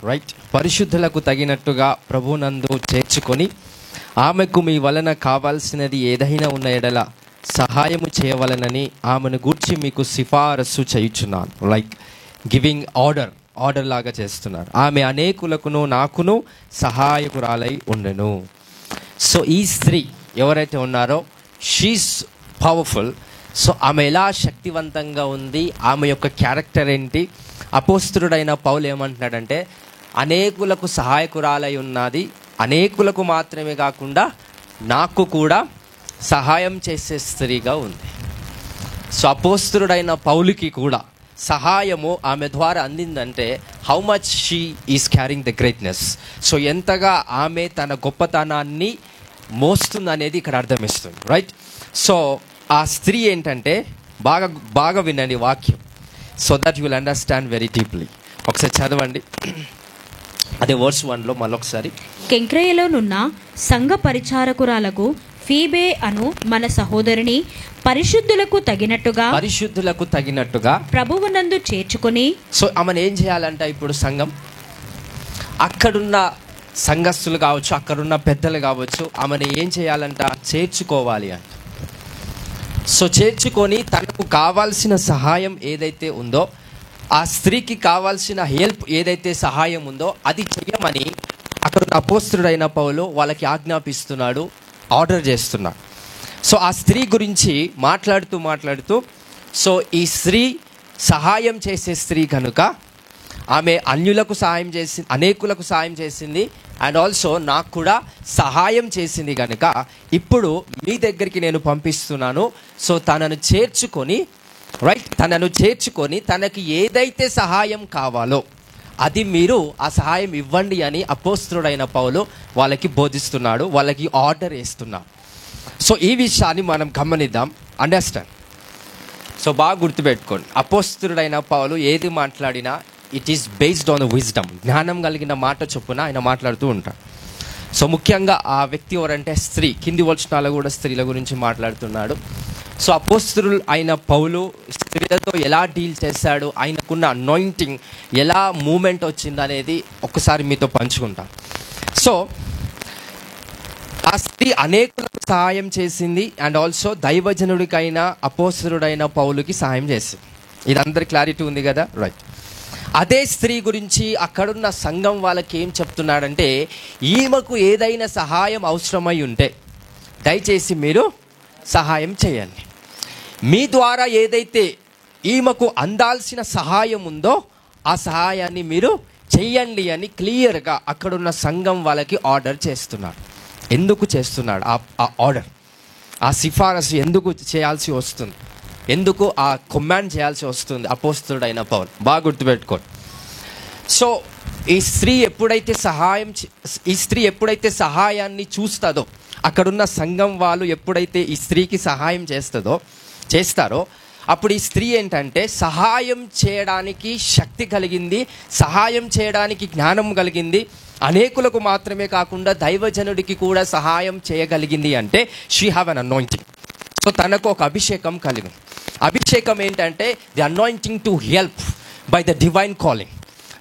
Right. పరిశుద్ధులకు తగినట్టుగా ప్రభునందు చేర్చుకొని ఆమెకు మీ వలన కావాల్సినది ఏదైనా ఉన్న ఎడల సహాయము చేయవలనని ఆమెను గూర్చి మీకు సిఫారసు చేయుచున్నాను. లైక్ గివింగ్ ఆర్డర్ లాగా చేస్తున్నారు. ఆమె అనేకులకును నాకును సహాయకురాలై ఉండెను. సో ఈ స్త్రీ ఎవరైతే ఉన్నారో షీస్ పవర్ఫుల్. సో ఆమె ఎలా శక్తివంతంగా ఉంది, ఆమె యొక్క క్యారెక్టర్ ఏంటి? అపోస్తలుడైన పౌలు ఏమంటున్నాడంటే అనేకులకు సహాయకురాలై ఉన్నది, అనేకులకు మాత్రమే కాకుండా నాకు కూడా సహాయం చేసే స్త్రీగా ఉంది. సో అపోస్తలుడైన పౌలుకి కూడా సహాయము ఆమె ద్వారా అందిందంటే how much she is carrying the greatness. So ఎంతగా ఆమె తన గొప్పతనాన్ని మోస్తుంది అనేది ఇక్కడ అర్థమిస్తుంది, రైట్. సో ఆ స్త్రీ ఏంటంటే బాగా వినండి వాక్యం, so that you will understand very deeply. ఒకసారి చదవండి అదే వర్స్ 1లో మళ్ళొకసారి. కెంక్రేయలోనున్న సంఘ పరిచారకురాలకు ఫీబే అను మన సహోదరిని పరిశుద్ధులకు తగినట్టుగా ప్రభువునందు చేర్చుకొని. సో ఆమెను ఏం చేయాలంట? ఇప్పుడు సంఘం, అక్కడున్న సంఘస్థులు కావచ్చు, అక్కడున్న పెద్దలు కావచ్చు, ఆమెను ఏం చేయాలంట? చేర్చుకోవాలి అంట. సో చేర్చుకొని తనకు కావాల్సిన సహాయం ఏదైతే ఉందో, ఆ స్త్రీకి కావాల్సిన హెల్ప్ ఏదైతే సహాయం ఉందో అది చెయ్యమని అక్కడ అపోస్తలుడైన పౌలు వాళ్ళకి ఆజ్ఞాపిస్తున్నాడు, ఆర్డర్ చేస్తున్నాడు. సో ఆ స్త్రీ గురించి మాట్లాడుతూ సో ఈ స్త్రీ సహాయం చేసే స్త్రీ కనుక ఆమె అన్యులకు సహాయం చేసింది, అనేకులకు సహాయం చేసింది, అండ్ ఆల్సో నాకు కూడా సహాయం చేసింది కనుక ఇప్పుడు మీ దగ్గరికి నేను పంపిస్తున్నాను. సో తనను చేర్చుకొని, రైట్, తనను చేర్చుకొని తనకి ఏదైతే సహాయం కావాలో అది మీరు ఆ సహాయం ఇవ్వండి అని అపోస్తలుడైన పౌలు వాళ్ళకి బోధిస్తున్నాడు, వాళ్ళకి ఆర్డర్ వేస్తున్నాడు. సో ఈ విషయాన్ని మనం గమనిద్దాం, అండర్స్టాండ్. సో బాగా గుర్తుపెట్టుకోండి, అపోస్తలుడైన పౌలు ఏది మాట్లాడినా it is based on the wisdom, జ్ఞానం కలిగిన మాట చొప్పున ఆయన మాట్లాడుతూ ఉంటాడు. సో ముఖ్యంగా ఆ వ్యక్తి ఎవరంటే స్త్రీ, కింది వచనాలు కూడా స్త్రీల గురించి మాట్లాడుతున్నాడు. సో అపోస్తలుడు అయిన పౌలు స్త్రీలతో ఎలా డీల్ చేశాడు, ఆయనకున్న అనాయింటింగ్ ఎలా మూమెంట్ వచ్చింది అనేది ఒక్కసారి మీతో పంచుకుంటాను. సో ఆ స్త్రీ అనేకులకు సహాయం చేసింది, అండ్ ఆల్సో దైవజనుడికైన అపోస్తలుడైన పౌలుకి సహాయం చేసింది. ఇది అందరి క్లారిటీ ఉంది కదా, రైట్. అదే స్త్రీ గురించి అక్కడున్న సంఘం వాళ్ళకి ఏం చెప్తున్నాడంటే ఈమెకు ఏదైనా సహాయం అవసరమై ఉంటే దయచేసి మీరు సహాయం చేయండి. మీ ద్వారా ఏదైతే ఈమెకు అందాల్సిన సహాయం ఉందో ఆ సహాయాన్ని మీరు చెయ్యండి అని క్లియర్గా అక్కడున్న సంఘం వాళ్ళకి ఆర్డర్ చేస్తున్నాడు. ఎందుకు చేస్తున్నాడు ఆ ఆర్డర్, ఆ సిఫారసు ఎందుకు చేయాల్సి వస్తుంది, ఎందుకు ఆ కమాండ్ చేయాల్సి వస్తుంది అపోస్తలుడైన పౌలు? బాగా గుర్తుపెట్టుకోండి. సో ఈ స్త్రీ ఎప్పుడైతే సహాయాన్ని చూస్తుందో, అక్కడున్న సంఘం వాళ్ళు ఎప్పుడైతే ఈ స్త్రీకి సహాయం చేస్తారో అప్పుడు ఈ స్త్రీ ఏంటంటే సహాయం చేయడానికి శక్తి కలిగింది, సహాయం చేయడానికి జ్ఞానం కలిగింది, అనేకులకు మాత్రమే కాకుండా దైవజనుడికి కూడా సహాయం చేయగలిగింది. అంటే she have an anointing. So తనకు ఒక అభిషేకం కలిగింది. అభిషేకం ఏంటంటే the anointing to help by the divine calling.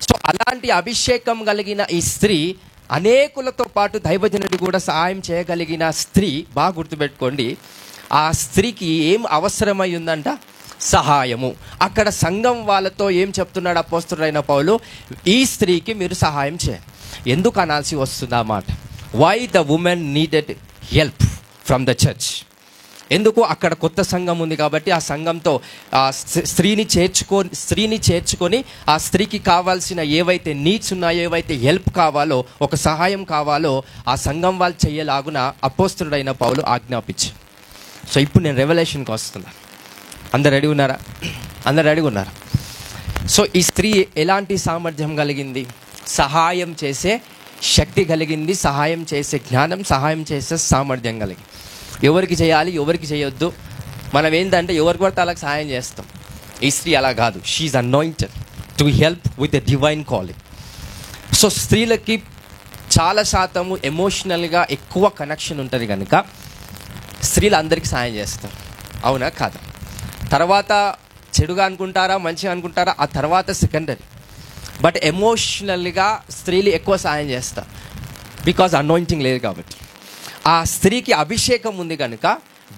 So అలాంటి అభిషేకం కలిగిన ఈ స్త్రీ అనేకులతో పాటు దైవజనుడికి కూడా సహాయం చేయగలిగిన స్త్రీ. బాగా గుర్తుపెట్టుకోండి, ఆ స్త్రీకి ఏం అవసరమై ఉందంట? సహాయము. అక్కడ సంఘం వాళ్ళతో ఏం చెప్తున్నాడు అపోస్తలుడైన పౌలు? ఈ స్త్రీకి మీరు సహాయం చేయండి. ఎందుకు అనాల్సి వస్తుంది ఆ మాట? Why the women needed help from the church. ఎందుకు? అక్కడ కొత్త సంఘం ఉంది కాబట్టి ఆ సంఘంతో స్త్రీని చేర్చుకొని ఆ స్త్రీకి కావాల్సిన ఏవైతే నీడ్స్ ఉన్నాయో, ఏవైతే హెల్ప్ కావాలో, ఒక సహాయం కావాలో ఆ సంఘం వాళ్ళు చెయ్యలాగున అపోస్తలుడైన పౌలు ఆజ్ఞాపించారు. సో ఇప్పుడు నేను రెవల్యూషన్కి వస్తున్నాను. అందరు రెడీ ఉన్నారా? సో ఈ స్త్రీ ఎలాంటి సామర్థ్యం కలిగింది? సహాయం చేసే శక్తి కలిగింది, సహాయం చేసే జ్ఞానం, సహాయం చేసే సామర్థ్యం కలిగింది. ఎవరికి చేయాలి, ఎవరికి చేయొద్దు, మనం ఏంటంటే ఎవరికి పడితే అలాగ సహాయం చేస్తాం. ఈ స్త్రీ అలా కాదు. She is anointed to help with the divine calling. So స్త్రీలకి చాలా శాతము ఎమోషనల్గా ఎక్కువ కనెక్షన్ ఉంటుంది కనుక స్త్రీలు అందరికీ సహాయం చేస్తారు. అవునా కాదా? తర్వాత చెడుగా అనుకుంటారా, మంచిగా అనుకుంటారా, ఆ తర్వాత సెకండరీ. బట్ ఎమోషనల్గా స్త్రీలు ఎక్కువ సాయం చేస్తారు, బికాజ్ అనాయింటింగ్ లేదు కాబట్టి. ఆ స్త్రీకి అభిషేకం ఉంది కనుక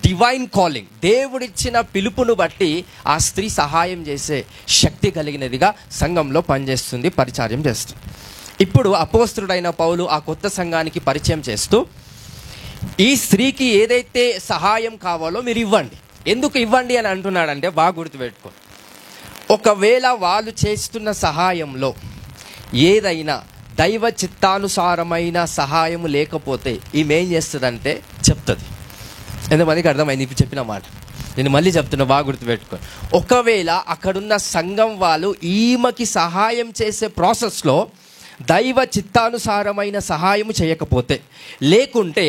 డివైన్ కాలింగ్, దేవుడిచ్చిన పిలుపును బట్టి ఆ స్త్రీ సహాయం చేసే శక్తి కలిగినదిగా సంఘంలో పనిచేస్తుంది, పరిచర్యం చేస్తుంది. ఇప్పుడు అపోస్తలుడైన పౌలు ఆ కొత్త సంఘానికి పరిచయం చేస్తూ ఈ స్త్రీకి ఏదైతే సహాయం కావాలో మీరు ఇవ్వండి. ఎందుకు ఇవ్వండి అని అంటున్నాడంటే బాగా గుర్తుపెట్టుకో, ఒకవేళ వాళ్ళు చేస్తున్న సహాయంలో ఏదైనా దైవ చిత్తానుసారమైన సహాయం లేకపోతే ఈమె ఏం చేస్తుందంటే చెప్తుంది. ఎంతమందికి అర్థమైంది ఇప్పుడు చెప్పిన మాట? నేను మళ్ళీ చెప్తున్నా, బాగా గుర్తుపెట్టుకో. ఒకవేళ అక్కడున్న సంఘం వాళ్ళు ఈమెకి సహాయం చేసే ప్రాసెస్లో దైవ చిత్తానుసారమైన సహాయం చేయకపోతే, లేకుంటే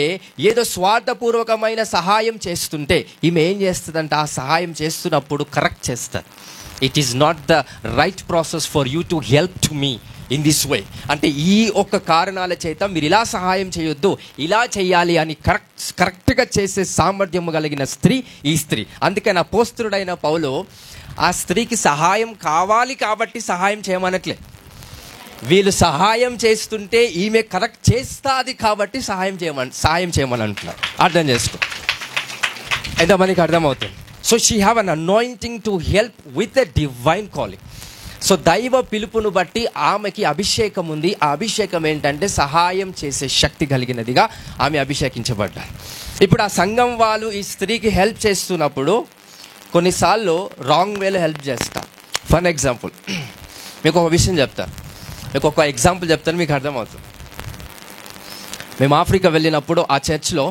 ఏదో స్వార్థపూర్వకమైన సహాయం చేస్తుంటే ఈమె ఏం చేస్తుందంటే ఆ సహాయం చేస్తున్నప్పుడు కరెక్ట్ చేస్తారు. It is not the right process for you to help to me in this way. అంటే ఈ ఒక్క కారణాల చేత మీరు ఇలా సహాయం చేయొద్దు, ఇలా చేయాలి అని కరెక్ట్గా చేసే సామర్థ్యం కలిగిన స్త్రీ ఈ స్త్రీ. అందుకని అపోస్తలుడైన పౌలు ఆ స్త్రీకి సహాయం కావాలి కాబట్టి సహాయం చేయమనట్లే, వీళ్ళు సహాయం చేస్తుంటే ఈమె కరెక్ట్ చేస్తుంది కాబట్టి సహాయం చేయమని అంటున్నారు. అర్థం చేసుకో, ఎంతమందికి అర్థమవుతుంది? So she have an anointing to help with a divine calling. So దైవ పిలుపును బట్టి ఆమెకి అభిషేకం ఉంది. ఆ అభిషేకం ఏంటంటే సహాయం చేసే శక్తి కలిగినదిగా ఆమె అభిషేకించబడ్డారు. ఇప్పుడు ఆ సంఘం వాళ్ళు ఈ స్త్రీకి హెల్ప్ చేస్తున్నప్పుడు కొన్నిసార్లు రాంగ్ వేలో హెల్ప్ చేస్తారు. ఫర్ ఎగ్జాంపుల్ మీకు ఒక విషయం చెప్తాను, మీకు ఒక ఎగ్జాంపుల్ చెప్తాను, మీకు అర్థమవుతుంది. మేము ఆఫ్రికా వెళ్ళినప్పుడు ఆ చర్చ్లో,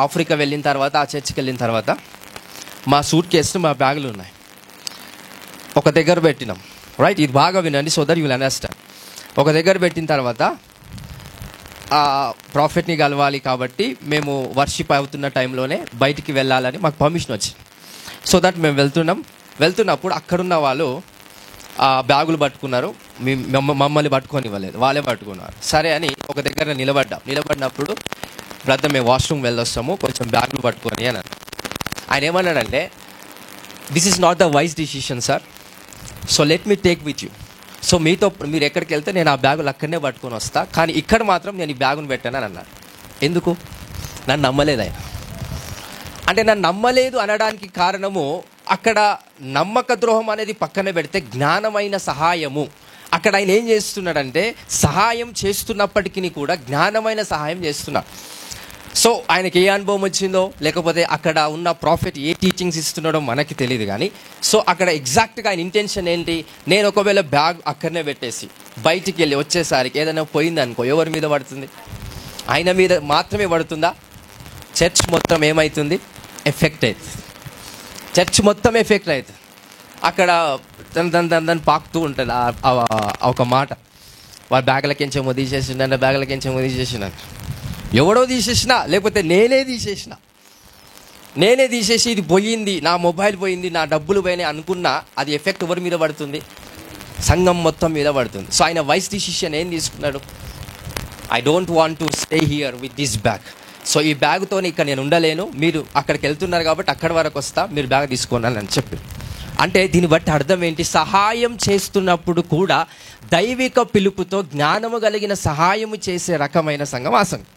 ఆఫ్రికా వెళ్ళిన తర్వాత ఆ చర్చ్కి వెళ్ళిన తర్వాత మా సూట్ కేసులు మా బ్యాగులు ఉన్నాయి, ఒక దగ్గర పెట్టినాం. రైట్, ఇది బాగా వినండి so that you will understand. ఒక దగ్గర పెట్టిన తర్వాత ఆ ప్రాఫిట్ని కలవాలి కాబట్టి మేము వర్షిప్ అవుతున్న టైంలోనే బయటికి వెళ్ళాలని మాకు పర్మిషన్ వచ్చింది. సో దట్ మేము వెళ్తున్నప్పుడు అక్కడున్న వాళ్ళు ఆ బ్యాగులు పట్టుకున్నారు, మమ్మల్ని పట్టుకొని ఇవ్వలేదు, వాళ్ళే పట్టుకున్నారు. సరే అని ఒక దగ్గర నిలబడినప్పుడు బ్రదర్ మేము వాష్రూమ్ వెళ్ళొస్తాము, కొంచెం బ్యాగులు పట్టుకొని అని ఆయన ఏమన్నాడంటే, this is not the wise decision sir, so let me take with you. So మీతో మీరు ఎక్కడికి వెళ్తే నేను ఆ బ్యాగులు అక్కడనే పట్టుకొని వస్తా, కానీ ఇక్కడ మాత్రం నేను ఈ బ్యాగును పెట్టాను అని అన్నాడు. ఎందుకు? నన్ను నమ్మలేదు ఆయన. అంటే నన్ను నమ్మలేదు అనడానికి కారణము, అక్కడ నమ్మక ద్రోహం అనేది పక్కన పెడితే జ్ఞానమైన సహాయము, అక్కడ ఆయన ఏం చేస్తున్నాడంటే సహాయం చేస్తున్నప్పటికీ కూడా జ్ఞానమైన సహాయం చేస్తున్నాడు. సో ఆయనకి ఏ అనుభవం వచ్చిందో, లేకపోతే అక్కడ ఉన్న ప్రాఫిట్ ఏ టీచింగ్స్ ఇస్తున్నాడో మనకి తెలియదు, కానీ సో అక్కడ ఎగ్జాక్ట్గా ఆయన ఇంటెన్షన్ ఏంటి, నేను ఒకవేళ బ్యాగ్ అక్కడనే పెట్టేసి బయటికి వెళ్ళి వచ్చేసరికి ఏదైనా పోయిందనుకో ఎవరి మీద పడుతుంది? ఆయన మీద మాత్రమే పడుతుందా? చర్చ్ మొత్తం ఏమవుతుంది? ఎఫెక్ట్ అవుతుంది. చర్చ్ మొత్తం ఎఫెక్ట్ అవుతుంది. అక్కడ దాన్ని పాకుతూ ఉంటుంది ఒక మాట, వాళ్ళ బ్యాగులకించేమో తీసేసిండ, బ్యాగులకించేమో తీసేసిన, ఎవడో తీసేసినా లేకపోతే నేనే తీసేసి ఇది పోయింది, నా మొబైల్ పోయింది, నా డబ్బులు పోయినాయి అనుకున్నా అది ఎఫెక్ట్ ఎవరి మీద పడుతుంది? సంఘం మొత్తం మీద పడుతుంది. సో ఆయన వైస్ డిసిషన్ ఏం తీసుకున్నాడు? I don't want to stay here with this bag. So ఈ బ్యాగ్తో ఇక్కడ నేను ఉండలేను, మీరు అక్కడికి వెళ్తున్నారు కాబట్టి అక్కడి వరకు వస్తా, మీరు బ్యాగ్ తీసుకోండి అని చెప్పి. అంటే దీన్ని బట్టి అర్థం ఏంటి? సహాయం చేస్తున్నప్పుడు కూడా దైవిక పిలుపుతో జ్ఞానము కలిగిన సహాయము చేసే రకమైన సంఘం ఆ సంఘం.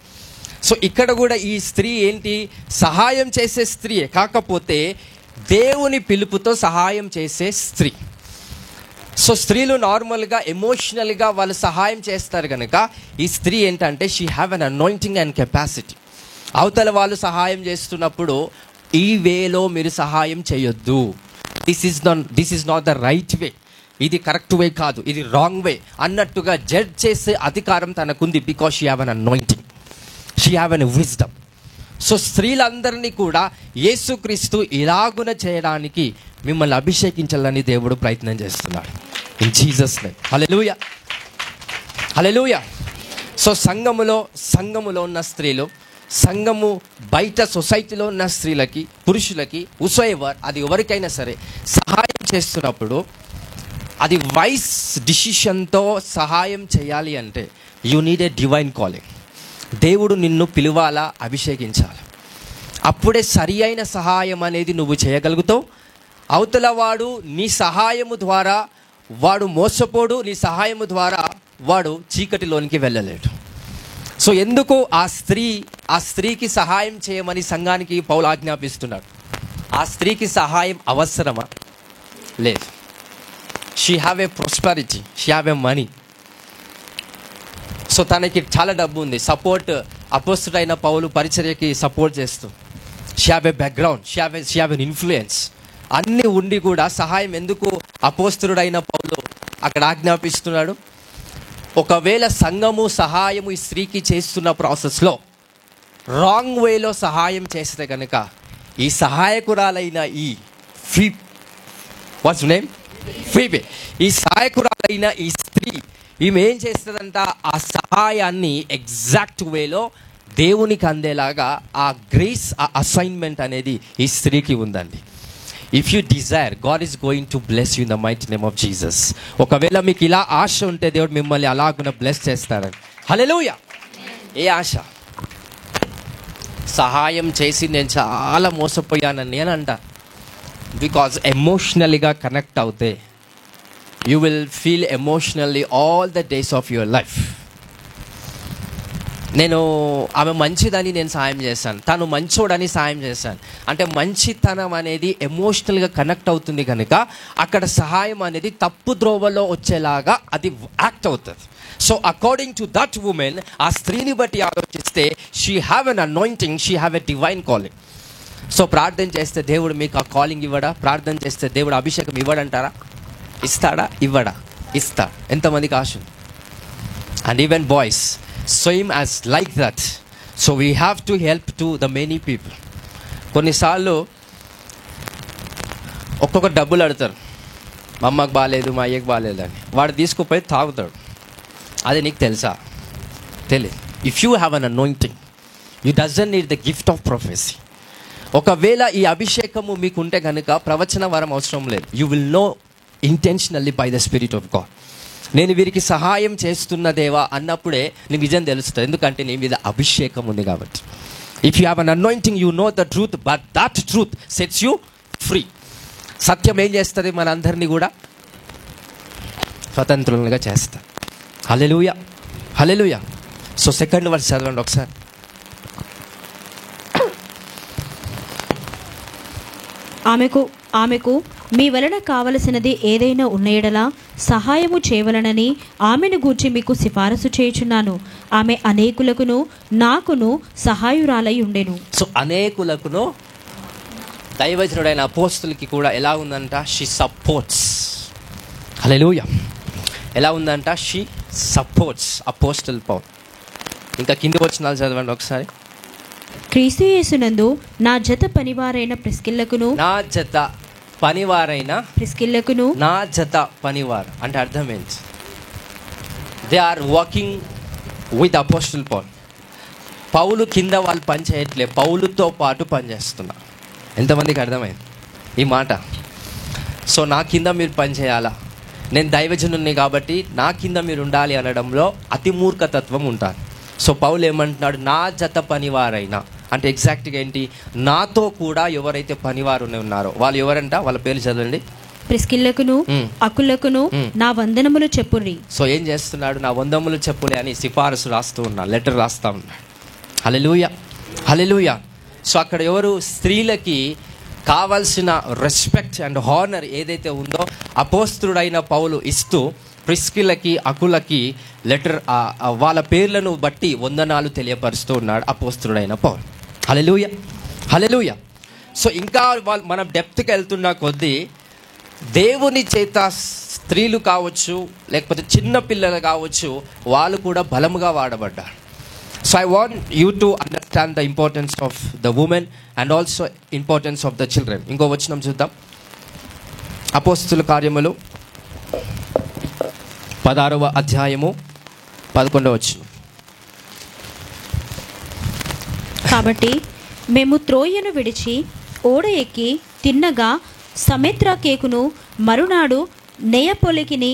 సో ఇక్కడ కూడా ఈ స్త్రీ ఏంటి? సహాయం చేసే స్త్రీయే, కాకపోతే దేవుని పిలుపుతో సహాయం చేసే స్త్రీ. సో స్త్రీలు నార్మల్గా ఎమోషనల్గా వాళ్ళు సహాయం చేస్తారు కనుక ఈ స్త్రీ ఏంటంటే she have an anointing and capacity. అవతల వాళ్ళు సహాయం చేస్తున్నప్పుడు ఈ వేలో మీరు సహాయం చేయొద్దు, this is not the right way, ఇది కరెక్ట్ వే కాదు, ఇది రాంగ్ వే అన్నట్టుగా జడ్జ్ చేసే అధికారం తనకుంది. Because she have an anointing, she have an wisdom. So స్త్రీలందరినీ కూడా యేసుక్రీస్తు ఇలాగున చేయడానికి మిమ్మల్ని అభిషేకించాలని దేవుడు ప్రయత్నం చేస్తున్నాడు. In Jesus name. Hallelujah, hallelujah. So సంఘములో ఉన్న స్త్రీలు, సంఘము బయట సొసైటీలో ఉన్న స్త్రీలకి, పురుషులకి, హుసోఎవర్ అది ఎవరికైనా సరే సహాయం చేస్తున్నప్పుడు అది వైస్ డిసిషన్తో సహాయం చేయాలి అంటే you need a divine calling. దేవుడు నిన్ను పిలువాలా, అభిషేకించాలి. అప్పుడే సరి అయిన సహాయం అనేది నువ్వు చేయగలుగుతావు. అవతల వాడు నీ సహాయము ద్వారా వాడు మోసపోడు, నీ సహాయము ద్వారా వాడు చీకటిలోనికి వెళ్ళలేడు. సో ఎందుకు ఆ స్త్రీకి సహాయం చేయమని సంఘానికి పౌలు ఆజ్ఞాపిస్తున్నాడు? ఆ స్త్రీకి సహాయం అవసరమా? లేదు. She have a prosperity, she have a money. So తనకి చాలా డబ్బు ఉంది. సపోర్ట్, అపోస్తుడైన పౌలు పరిచర్యకి సపోర్ట్ చేస్తూ, she have a background, she have an influence. అన్నీ ఉండి కూడా సహాయం ఎందుకు అపోస్తుడైన పౌలు అక్కడ ఆజ్ఞాపిస్తున్నాడు? ఒకవేళ సంఘము సహాయము ఈ స్త్రీకి చేస్తున్న ప్రాసెస్లో రాంగ్ వేలో సహాయం చేస్తే కనుక ఈ సహాయకురాలైన ఈ ఫీబే, ఈ సహాయకురాలైన ఈ స్త్రీ ఈమె ఏం చేస్తుందంట? ఆ సహాయాన్ని ఎగ్జాక్ట్ వేలో దేవునికి అందేలాగా ఆ గ్రేస్, ఆ అసైన్మెంట్ అనేది ఈ స్త్రీకి ఉందండి. If you desire, God is going to bless you in the mighty name of Jesus. ఒకవేళ మీకు ఇలా ఆశ ఉంటే దేవుడు మిమ్మల్ని అలాగున బ్లెస్ చేస్తారని. హల్లెలూయా. ఏ ఆశ? సహాయం చేసి నేను చాలా మోసపోయానని నేను అంట. బికాజ్ ఎమోషనల్గా కనెక్ట్ అవుతే you will feel emotionally all the days of your life. నేను ఆమె మంచిదని నేను సాయం చేశాను, తను మంచోడని సాయం చేశాను అంటే మంచితనం అనేది ఎమోషనల్గా కనెక్ట్ అవుతుంది కనుక అక్కడ సహాయం అనేది తప్పు ద్రోవలో వచ్చేలాగా అది యాక్ట్ అవుతుంది. So according to that women, ఆ స్త్రీని బట్టి ఆలోచిస్తే she have an anointing, she have a divine calling. So ప్రార్థన చేస్తే దేవుడు మీకు ఆ కాలింగ్ ఇవ్వడా? ప్రార్థన చేస్తే దేవుడు అభిషేకం ఇవ్వడంటారా? ఇస్తాడా? ఇవ్వడా? ఇస్తాడు. ఎంతమందికి ఆశ ఉంది? And even boys same as like that. So we have to help to the many people. కొన్నిసార్లు ఒక్కొక్క డబ్బులు అడుగుతారు, మా అమ్మకి బాగాలేదు, మా అయ్యకి బాగాలేదు అని. వాడు తీసుకుపోయి తాగుతాడు. అది నీకు తెలుసా? తెలియదు. If you have an anointing, you doesn't need the gift of ప్రొఫెసీ. ఒకవేళ ఈ అభిషేకము మీకు ఉంటే కనుక ప్రవచన వరం అవసరం లేదు. You will know intentionally by the spirit of God. నేను వీరికి సహాయం చేస్తున్న దేవా అన్నప్పుడే నీకు నిజం తెలుస్తుంది. ఎందుకంటే నీ మీద అభిషేకం ఉంది కాబట్టి. If you have an anointing, you know the truth, but that truth sets you free. సత్యం ఏం చేస్తుంది? మనందరినీ కూడా స్వతంత్రులుగా చేస్తారు. హల్లెలూయా, హల్లెలూయా. సో సెకండ్ వర్స్ చదవండి ఒకసారి. ఆమెకు మీ వలన కావలసినది ఏదైనా ఉన్న ఎడల సహాయము చేయవలనని ఆమెను గూర్చి మీకు సిఫారసు చేయుచున్నాను. ఆమె అనేకులకును నాకును సహాయురాలై ఉండెను. సో అనేకులకును, దైవజనుడైన అపోస్తులకి కూడా ఎలా ఉందంట? She supports. హల్లెలూయా. ఎలా ఉందంట? She supports apostle Paul. ఇంకా కింది వచనాలు చదవండి ఒకసారి. క్రీస్తు యేసునందు నా జత పనివారైన ప్రిస్కిల్లకును, నా జత పనివారైన ప్రిస్కిల్లకును, నా జత పనివారు అంటే అర్థం ఏంటి? They are working with apostle Paul. పౌలు కింద వాళ్ళు పని చేయట్లే, పౌలుతో పాటు పనిచేస్తున్నారు. ఎంతమందికి అర్థమైంది ఈ మాట? సో నా కింద మీరు పని చేయాలా, నేను దైవజనుని కాబట్టి నా కింద మీరు ఉండాలి అనడంలో అతి మూర్ఖతత్వం ఉంటారు. సో పౌలు ఏమంటున్నాడు? నా జత పనివారైనా అంటే ఎగ్జాక్ట్గా ఏంటి? నాతో కూడా ఎవరైతే పనివారు ఉన్నారో వాళ్ళు ఎవరంట? వాళ్ళ పేర్లు చదవండి. ప్రిస్కిల్లకును అకులకును నా వందనములు చెప్పుర్రి. సో ఏం చేస్తున్నాడు? నా వందనములు చెప్పులే అని సిఫారసు రాస్తూ ఉన్నాడు, లెటర్ రాస్తూ ఉన్నాడు. హల్లెలూయా, హల్లెలూయా. సో అక్కడ ఎవరు? స్త్రీలకి కావాల్సిన రెస్పెక్ట్ అండ్ హానర్ ఏదైతే ఉందో అపోస్తుడైన పౌలు ఇస్తూ ప్రిస్కిల్లకి అకులకి లెటర్ వాళ్ళ పేర్లను బట్టి వందనాలు తెలియపరుస్తూ ఉన్నాడు అపోస్తుడైన పౌలు. హల్లెలూయా, హల్లెలూయా. సో ఇంకా మనం డెప్త్కి వెళ్తున్న కొద్దీ దేవుని చేత స్త్రీలు కావచ్చు, లేకపోతే చిన్న పిల్లలు కావచ్చు, వాళ్ళు కూడా బలముగా వాడబడ్డారు. So I want you to understand the importance of the women and also importance of the children. ఇంకో వచనం చూద్దాం. అపోస్తుల కార్యములు 16వ అధ్యాయము 11వ వచనం. కాబట్టి మేము త్రోయను విడిచి ఓడ ఎక్కి తిన్నగా సమేత్రాకేకును మరునాడు నెయపొలికిని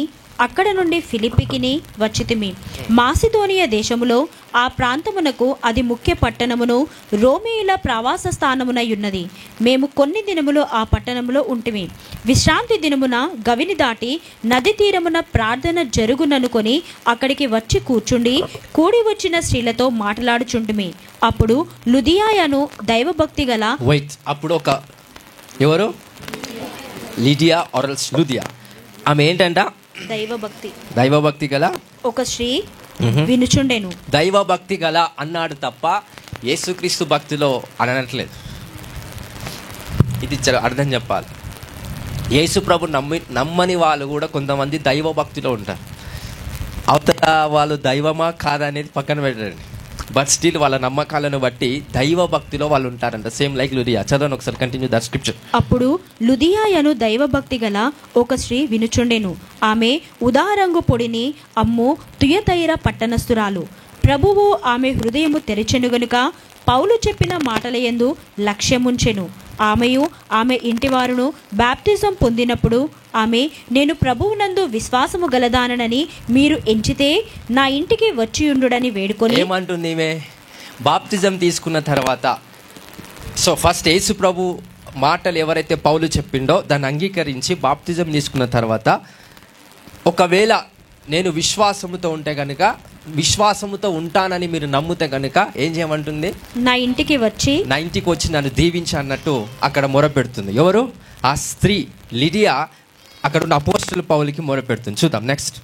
అక్కడ నుండి ఫిలిప్పికిని వచ్చితిమి. మాసిదోనియా దేశములో ఆ ప్రాంతమునకు అది ముఖ్య పట్టణమును రోమీయుల ప్రవాస స్థానమునై ఉన్నది. మేము కొన్ని దినములు ఆ పట్టణములో ఉంటిమి. విశ్రాంతి దినమున గవిని దాటి నది తీరమున ప్రార్థన జరుగుననుకొని అక్కడికి వచ్చి కూర్చుండి కూడి వచ్చిన స్త్రీలతో మాట్లాడుచుంటిమి. అప్పుడు లుదియాయను దైవభక్తి గల అప్పుడు ఒక ఎవరు లిడియా ఆర్ఎల్స్ లుదియా, ఆమె ఏంటంట దైవభక్తి గల ఒక స్త్రీ వినుచుండెను. దైవభక్తి గల అన్నాడు తప్ప యేసుక్రీస్తు భక్తిలో అనట్లేదు. ఇది అర్థం చెప్పాలి. యేసు ప్రభు నమ్మని వాళ్ళు కూడా కొంతమంది దైవ భక్తిలో ఉంటారు. అవతల వాళ్ళు దైవమా కాదా అనేది పక్కన పెట్టండి, బట్ స్టిల్ వాళ్ళ నమ్మకాలను బట్టి దైవ భక్తిలో వాళ్ళు ఉంటారంట. సేమ్ లైక్ లుదియా. చదవండి ఒకసారి, కంటిన్యూ దట్ స్క్రిప్చర్. అప్పుడు లుదియాయను దైవభక్తి గల ఒక స్త్రీ వినుచుండెను. ఆమె ఉదారంగు పొడిని అమ్ము తుయతైర పట్టణస్థురాలు. ప్రభువు ఆమె హృదయము తెరిచెను గనుక పౌలు చెప్పిన మాటలయందు లక్ష్యముంచెను. ఆమెయు ఆమె ఇంటివారును బాప్తిజం పొందినప్పుడు ఆమె, నేను ప్రభువునందు విశ్వాసము గలదానని మీరు ఎంచితే నా ఇంటికి వచ్చి ఉండుడని వేడుకొని. ఏమంటుంది ఈమె? బాప్తిజం తీసుకున్న తర్వాత, సో ఫస్ట్ యేసు ప్రభు మాటలు ఎవరైతే పౌలు చెప్పిండో దాన్ని అంగీకరించి బాప్తిజం తీసుకున్న తర్వాత, ఒకవేళ నేను విశ్వాసముతో ఉంటే కనుక, విశ్వాసముతో ఉంటానని మీరు నమ్మితే కనుక ఏం చేయమంటుంది? నా ఇంటికి వచ్చి నన్ను దీవించి అన్నట్టు అక్కడ మొరపెడుతుంది. ఎవరు? ఆ స్త్రీ లిడియా అక్కడ ఉన్న అపోస్తలుల పౌలుకి మొరపెడుతుంది. చూద్దాం నెక్స్ట్.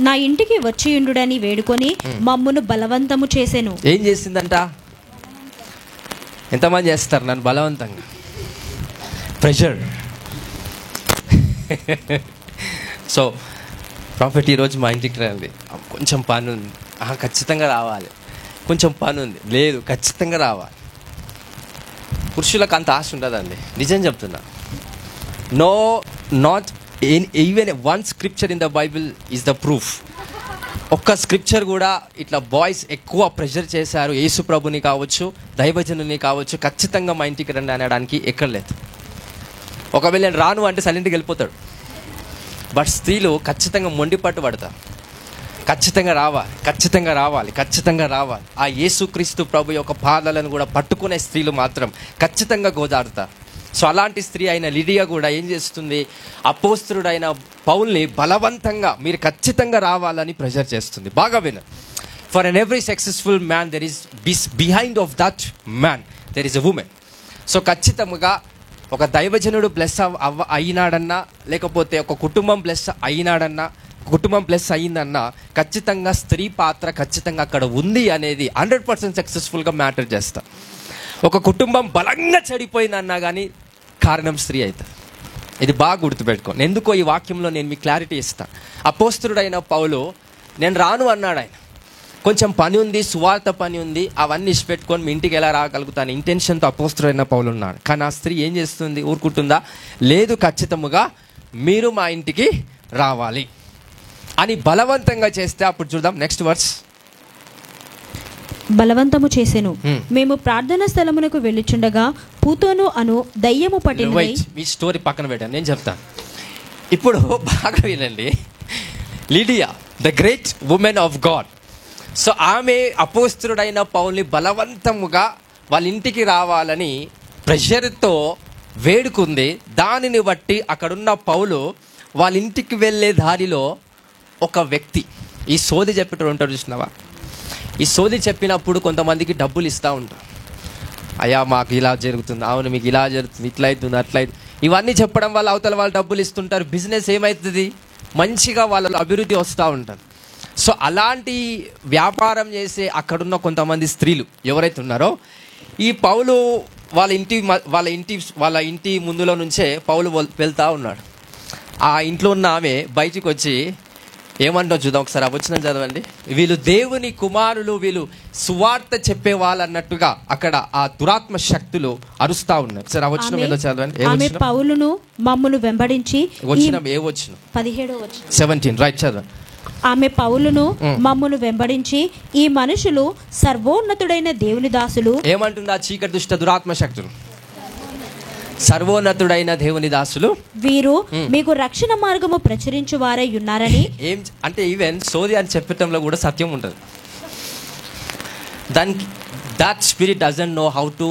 నా ఇంటికి వచ్చి ఉండుడని వేడుకొని మమ్మును బలవంతము చేసెను. ఏం చేసిందంట? ఎంతమంది చేస్తారు నన్ను బలవంతంగా? ప్రెషర్. సో ప్రాఫిట్ ఈరోజు మా ఇంటికి రండి, కొంచెం పని ఉంది, ఖచ్చితంగా రావాలి, కొంచెం పని ఉంది, లేదు ఖచ్చితంగా రావాలి. పురుషులకు అంత ఆశ ఉండదండి, నిజం చెప్తున్నా. No, not even one scripture in the Bible is the proof. ఒక్క స్క్రిప్చర్ కూడా ఇట్లా బాయ్స్ ఎక్కువ ప్రెషర్ చేశారు యేసు ప్రభుని కావచ్చు, దైవజనుని కావచ్చు, ఖచ్చితంగా మా ఇంటికి రండి అనడానికి ఎక్కడ లేదు. ఒకవేళ నేను రాను అంటే సైలెంట్గా వెళ్ళిపోతాడు. బట్ స్త్రీలు ఖచ్చితంగా మొండిపట్టు పడతారు. ఖచ్చితంగా రావాలి, ఖచ్చితంగా రావాలి, ఖచ్చితంగా రావాలి. ఆ యేసుక్రీస్తు ప్రభు యొక్క పాదాలను కూడా పట్టుకునే స్త్రీలు మాత్రం ఖచ్చితంగా గోదారుతారు. సో అలాంటి స్త్రీ అయిన లిడియా కూడా ఏం చేస్తుంది? అపోస్తలుడైన పౌల్ని బలవంతంగా మీరు ఖచ్చితంగా రావాలని ప్రెషర్ చేస్తుంది. బాగా విను. For an every successful man there is behind of that man there is a woman. So ఖచ్చితంగా ఒక దైవజనుడు బ్లెస్ అయినాడన్నా, లేకపోతే ఒక కుటుంబం బ్లెస్ అయినాడన్నా, కుటుంబం ప్లస్ అయ్యిందన్నా, ఖచ్చితంగా స్త్రీ పాత్ర ఖచ్చితంగా అక్కడ ఉంది అనేది 100% సక్సెస్ఫుల్గా మ్యాటర్ చేస్తా. ఒక కుటుంబం బలంగా చెడిపోయిందన్నా కానీ కారణం స్త్రీ అవుతుంది. ఇది బాగా గుర్తుపెట్టుకోండి. ఎందుకో ఈ వాక్యంలో నేను మీకు క్లారిటీ ఇస్తాను. అపోస్తలుడైన పౌలు నేను రాను అన్నాడు. ఆయన కొంచెం పని ఉంది, సువార్త పని ఉంది, అవన్నీ ఇచ్చిపెట్టుకొని మీ ఇంటికి ఎలా రాగలుగుతాను ఇంటెన్షన్తో అపోస్తలుడైన పౌలు ఉన్నాడు. కానీ ఆ స్త్రీ ఏం చేస్తుంది? ఊరుకుంటుందా? లేదు, ఖచ్చితంగా మీరు మా ఇంటికి రావాలి అని బలవంతంగా చేస్తే, అప్పుడు చూద్దాం నెక్స్ట్ వర్స్. బలవంతము చేసెను. మేము ప్రార్థనా స్థలమునకు వెళ్ళుచుండగా పూతోను అను దయ్యము పట్టిన. మీ స్టోరీ పక్కన పెట్టాను, నేను చెప్తాను. ఇప్పుడు బాగా వినండి. Lydia the great woman of God. So ఆమె అపోస్తలుడైన పౌల్ని బలవంతముగా వాళ్ళ ఇంటికి రావాలని ప్రెషర్తో వేడుకుంది. దానిని బట్టి అక్కడున్న పౌలు వాళ్ళ ఇంటికి వెళ్ళే దారిలో ఒక వ్యక్తి, ఈ సోది చెప్పేటోడు ఉంటాడు చూసినావా? ఈ సోది చెప్పినప్పుడు కొంతమందికి డబ్బులు ఇస్తూ ఉంటారు. అయ్యా మాకు ఇలా జరుగుతుంది, అవును మీకు ఇలా జరుగుతుంది, ఇట్లా అవుతుంది, అట్లా అవుతుంది, ఇవన్నీ చెప్పడం వల్ల అవతల వాళ్ళు డబ్బులు ఇస్తుంటారు. బిజినెస్ ఏమవుతుంది? మంచిగా వాళ్ళలో అభివృద్ధి వస్తూ ఉంటుంది. సో అలాంటి వ్యాపారం చేసే అక్కడున్న కొంతమంది స్త్రీలు ఎవరైతే ఉన్నారో, ఈ పౌలు వాళ్ళ ఇంటి ముందులో నుంచే పౌలు వెళ్తూ ఉన్నాడు. ఆ ఇంట్లో ఉన్న ఆమె బయటికి వచ్చి ఏమంటో చూద్దాం ఒకసారి. వచ్చిన చదవండి. వీళ్ళు దేవుని కుమారులు, వీళ్ళు సువార్త చెప్పే వాళ్ళు అన్నట్టుగా అక్కడ ఆ దురాత్మ శక్తులు అరుస్తా ఉన్నాయి. సరే వచ్చిన ఏదో చదవండి. ఆమె పౌలును మమ్మును వెంబడించి వచ్చిన 17 రైట్ చదవండి. ఆమె పౌలును మమ్మును వెంబడించి ఈ మనుషులు సర్వోన్నతుడైన దేవుని దాసులు. ఏమంటుంది ఆ చీకటి దుష్ట దురాత్మ శక్తులు? సర్వోన్నతుడైన దేవుని దాసులు వీరు మీకు రక్షణ మార్గము ప్రచురించు వారై ఉన్నారని. ఏం అంటే ఈవెన్ సోది అని చెప్పటంలో కూడా సత్యం ఉంటుంది. దానికి that spirit doesn't know how to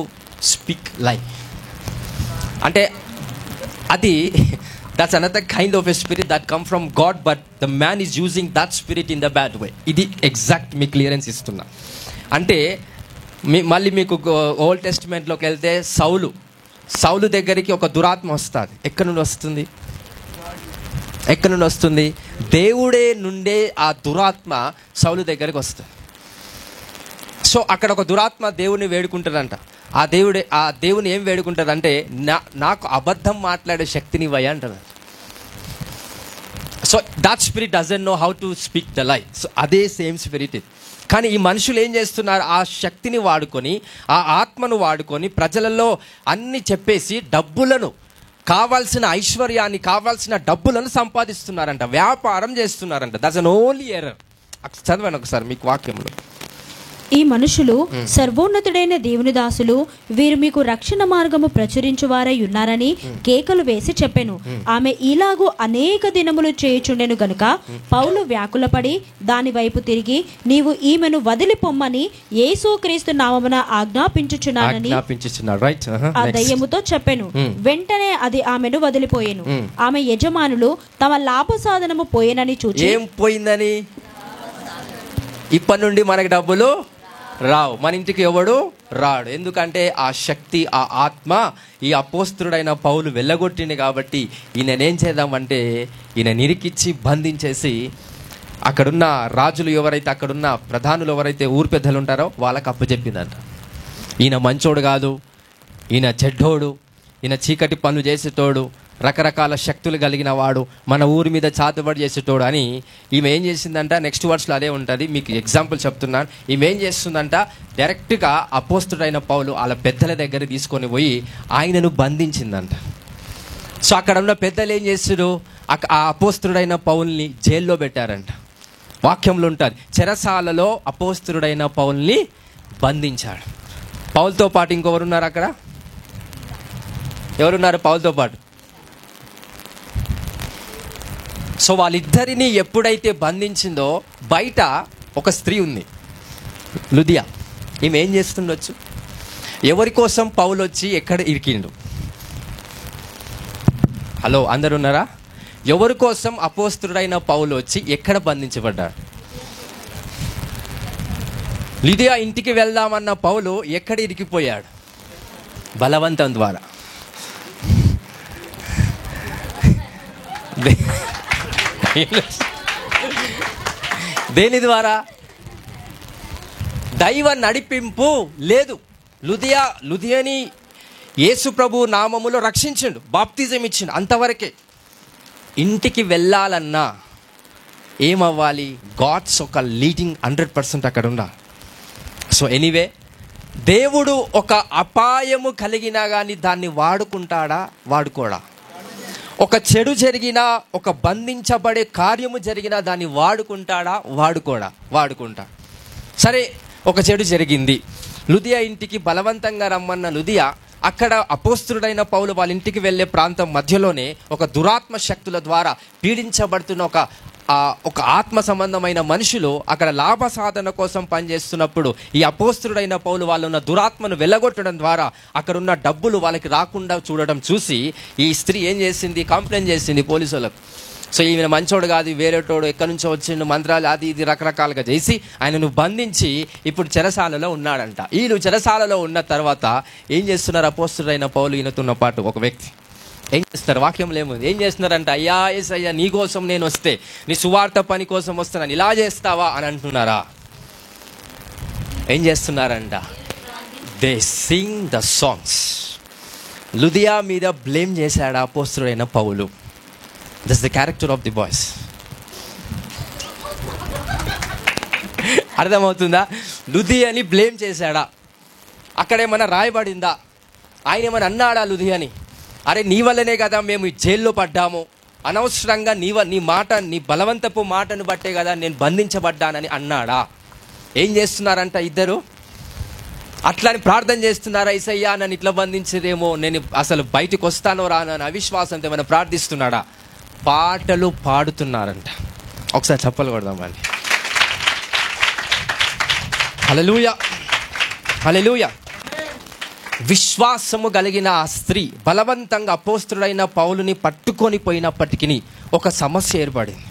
speak లై. అంటే అది that's another kind of a spirit that come from God, but the man is using that spirit in the bad way. ఇది ఎగ్జాక్ట్ మీ క్లియరెన్స్ ఇస్తున్నా. అంటే మళ్ళీ మీకు ఓల్డ్ టెస్టిమెంట్లోకి వెళ్తే సౌలు దగ్గరికి ఒక దురాత్మ వస్తుంది. ఎక్కడి నుండి వస్తుంది? దేవుడే నుండే ఆ దురాత్మ సౌలు దగ్గరికి వస్తుంది. సో అక్కడ ఒక దురాత్మ దేవుని వేడుకుంటుందంట. ఆ దేవుని ఏం వేడుకుంటుందంటే, నాకు అబద్ధం మాట్లాడే శక్తిని ఇవ్వయ్యా అంటుంది. So that spirit doesn't know how to speak the లై. సో అదే సేమ్ స్పిరిట్ ఇది. కానీ ఈ మనుషులు ఏం చేస్తున్నారు? ఆ శక్తిని వాడుకొని, ఆ ఆత్మను వాడుకొని ప్రజలలో అన్ని చెప్పేసి డబ్బులను, కావాల్సిన ఐశ్వర్యాన్ని, కావాల్సిన డబ్బులను సంపాదిస్తున్నారంట, వ్యాపారం చేస్తున్నారంట. That's an only error. చదవండి ఒకసారి మీకు వాక్యంలో. ఈ మనుషులు సర్వోన్నతుడైన దేవుని దాసులు, వీరు మీకు రక్షణ మార్గము ప్రచురించువారై ఉన్నారని కేకలు వేసి చెప్పెను. ఆమె ఇలాగూ అనేక దినములు చేయుచుండెను గనుక పౌలు వ్యాకులపడి దాని వైపు తిరిగి, నీవు ఈమెను వదిలిపొమ్మని యేసుక్రీస్తు నామమున ఆజ్ఞాపించుచున్నానని ఆ దయ్యముతో చెప్పెను. వెంటనే అది ఆమెను వదిలిపోయెను. ఆమె యజమానులు తమ లాభ సాధనము పోయేనని చూచి, ఏం పోయిందని? ఇప్పటి నుండి మనకి డబ్బులు రావు, మన ఇంటికి ఎవడు రాడు. ఎందుకంటే ఆ శక్తి, ఆ ఆత్మ ఈ అపోస్తుడైన పౌలు వెళ్ళగొట్టింది. కాబట్టి ఈయననేం చేద్దామంటే, ఈయన నిరికిచ్చి బంధించేసి అక్కడున్న రాజులు ఎవరైతే, అక్కడున్న ప్రధానులు ఎవరైతే, ఊరు పెద్దలు ఉంటారో వాళ్ళకి అప్పచెప్పిందంట. ఈయన మంచోడు కాదు, ఈయన చెడ్డోడు, ఈయన చీకటి పనులు చేసేటోడు, రకరకాల శక్తులు కలిగిన వాడు, మన ఊరి మీద చాతుబడి చేసేటోడు అని ఈమె ఏం చేసిందంట. నెక్స్ట్ వర్డ్స్లో అదే ఉంటుంది, మీకు ఎగ్జాంపుల్ చెప్తున్నాను. ఈమె ఏం చేస్తుందంట, డైరెక్ట్గా అపోస్తుడైన పౌలు వాళ్ళ పెద్దల దగ్గర తీసుకొని పోయి ఆయనను బంధించిందంట. సో అక్కడ ఉన్న పెద్దలు ఏం చేస్తారు, ఆ అపోస్తుడైన పౌల్ని జైల్లో పెట్టారంట. వాక్యంలో ఉంటుంది, చెరసాలలో అపోస్తుడైన పౌల్ని బంధించాడు. పౌల్తో పాటు ఇంకెవరున్నారు అక్కడ? ఎవరున్నారు పౌల్తో పాటు? సో వాళ్ళిద్దరిని ఎప్పుడైతే బంధించిందో, బయట ఒక స్త్రీ ఉంది, లుదియా. ఈమె ఏం చేస్తుండొచ్చు? ఎవరి కోసం పౌలు వచ్చి ఎక్కడ ఇరికిండు? హలో, అందరు ఉన్నారా? ఎవరి కోసం అపోస్తుడైన పౌలు వచ్చి ఎక్కడ బంధించబడ్డాడు? లుదియా ఇంటికి వెళ్దామన్న పౌలు ఎక్కడ ఇరికిపోయాడు? బలవంతం ద్వారా. దేని ద్వారా? దైవ నడిపింపు లేదు. లుదియాని యేసు ప్రభు నామములో రక్షించిండు, బాప్తిజం ఇచ్చిండు, అంతవరకే. ఇంటికి వెళ్ళాలన్నా ఏమవ్వాలి? గాడ్స్ ఒక లీడింగ్ 100% అక్కడ ఉండాలి. సో ఎనీవే, దేవుడు ఒక అపాయము కలిగినా కానీ దాన్ని వాడుకుంటాడా, వాడుకోడా? ఒక చెడు జరిగినా, ఒక బంధించబడే కార్యము జరిగినా దాన్ని వాడుకుంటాడా, వాడుకుంటా. సరే, ఒక చెడు జరిగింది. లుదియా ఇంటికి బలవంతంగా రమ్మన్న లుదియా అక్కడ అపోస్తుడైన పౌలు వాళ్ళ ఇంటికి వెళ్ళే ప్రాంతం మధ్యలోనే ఒక దురాత్మ శక్తుల ద్వారా పీడించబడుతున్న ఒక ఆత్మ సంబంధమైన మనుషులు అక్కడ లాభ సాధన కోసం పనిచేస్తున్నప్పుడు ఈ అపోస్తుడైన పౌలు వాళ్ళు ఉన్న దురాత్మను వెళ్ళగొట్టడం ద్వారా అక్కడున్న డబ్బులు వాళ్ళకి రాకుండా చూడడం చూసి ఈ స్త్రీ ఏం చేసింది? కంప్లైంట్ చేసింది పోలీసులకు. సో ఈయన మంచోడు కాదు, వేరేటోడు, ఎక్కడి నుంచో వచ్చిండు, మంత్రాలు అది ఇది రకరకాలుగా చేసి ఆయనను బంధించి ఇప్పుడు చెరసాలలో ఉన్నాడంట. వీళ్ళు చెరసాలలో ఉన్న తర్వాత ఏం చేస్తున్నారు? అపోస్తుడైన పౌలు ఈయనతున్న పాటు ఒక వ్యక్తి ఏం చేస్తున్నారు? వాక్యంలో ఏముంది? ఏం చేస్తున్నారంట? అయ్యా యేసయ్యా, నీ కోసం నేను వస్తే, నీ సువార్త పని కోసం వస్తున్నాను, ఇలా చేస్తావా అని అంటున్నారా? ఏం చేస్తున్నారంట? They sing the songs. లుదియా మీద బ్లేమ్ చేశాడు అపోస్తుడైన పౌలు. That's the character of the boys. అర్థమవుతుందా? లుదియాని బ్లేమ్ చేశాడా? అక్కడేమన్నా రాయబడిందా? ఆయన ఏమన్నా అన్నాడా లుదియాని? అరే నీ వల్లనే కదా మేము జైల్లో పడ్డాము, అనవసరంగా నీ బలవంతపు మాటను బట్టే కదా నేను బంధించబడ్డానని అన్నాడా? ఏం చేస్తున్నారంట ఇద్దరు? అట్లని ప్రార్థన చేస్తున్నారా? యేసయ్యా నన్ను ఇట్లా బంధించేదేమో, నేను అసలు బయటకు వస్తానో రానో అని అవిశ్వాసంతో ఏమైనా ప్రార్థిస్తున్నాడా? పాటలు పాడుతున్నారంట. ఒకసారి చప్పలు కొడదామండి. హల్లెలూయా. హల్లెలూయా. విశ్వాసము కలిగిన ఆ స్త్రీ బలవంతంగా అపోస్తుడైన పౌలుని పట్టుకొని పోయినప్పటికీ ఒక సమస్య ఏర్పడింది.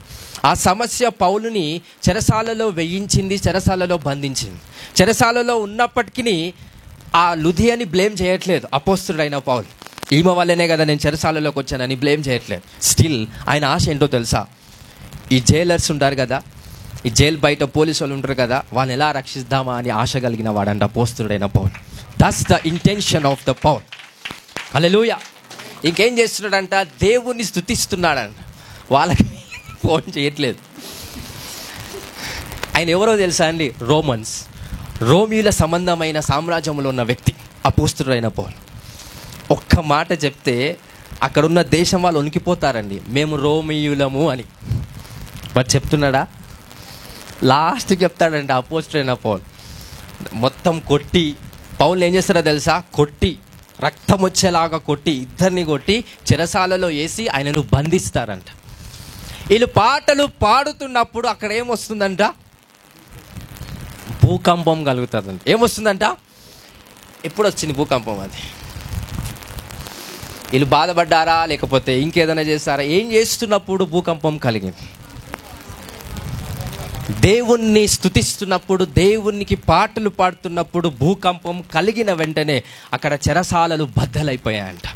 ఆ సమస్య పౌలుని చెరసాలలో వేయించింది, చెరసాలలో బంధించింది. చెరసాలలో ఉన్నప్పటికీ ఆ లుదియని బ్లేమ్ చేయట్లేదు అపోస్తుడైన పౌలు. ఈమె వల్లనే కదా నేను చెరసాలలోకి వచ్చానని బ్లేమ్ చేయట్లేదు. స్టిల్ ఆయన ఆశ ఏంటో తెలుసా? ఈ జైలర్స్ ఉంటారు కదా, ఈ జైలు బయట పోలీసు వాళ్ళు ఉంటారు కదా, వాళ్ళని ఎలా రక్షిద్దామా అని ఆశ కలిగిన వాడంట అపోస్తుడైన పౌలు. That's the intention of the Paul. హల్లెలూయా. ఇంకేం చేస్తున్నాడంట? దేవుణ్ణి స్తుతిస్తున్నాడంట. వాళ్ళకి ఫోన్ చేయట్లేదు. ఆయన ఎవరో తెలుసా అండి? రోమియుల సంబంధమైన సామ్రాజ్యంలో ఉన్న వ్యక్తి అపోస్తుడైన పౌలు. ఒక్క మాట చెప్తే అక్కడున్న దేశం వాళ్ళు వణికిపోతారండి, మేము రోమియులము అని. మరి చెప్తున్నాడా? లాస్ట్ చెప్తాడంట అపోస్తుడైన పౌలు. మొత్తం కొట్టి, పౌలు ఏం చేస్తారో తెలుసా? కొట్టి, రక్తం వచ్చేలాగా కొట్టి, ఇద్దరిని కొట్టి చెరసాలలో వేసి ఆయనను బంధిస్తారంట. వీళ్ళు పాటలు పాడుతున్నప్పుడు అక్కడ ఏమొస్తుందంట? భూకంపం కలుగుతుందంట. ఏమొస్తుందంట? ఎప్పుడు వచ్చింది భూకంపం? అది వీళ్ళు బాధపడ్డారా లేకపోతే ఇంకేదైనా చేస్తారా? ఏం చేస్తున్నప్పుడు భూకంపం కలిగింది? దేవుణ్ణి స్తుతిస్తున్నప్పుడు, దేవునికి పాటలు పాడుతున్నప్పుడు భూకంపం కలిగిన వెంటనే అక్కడ చెరసాలలు బద్దలైపోయాయంట.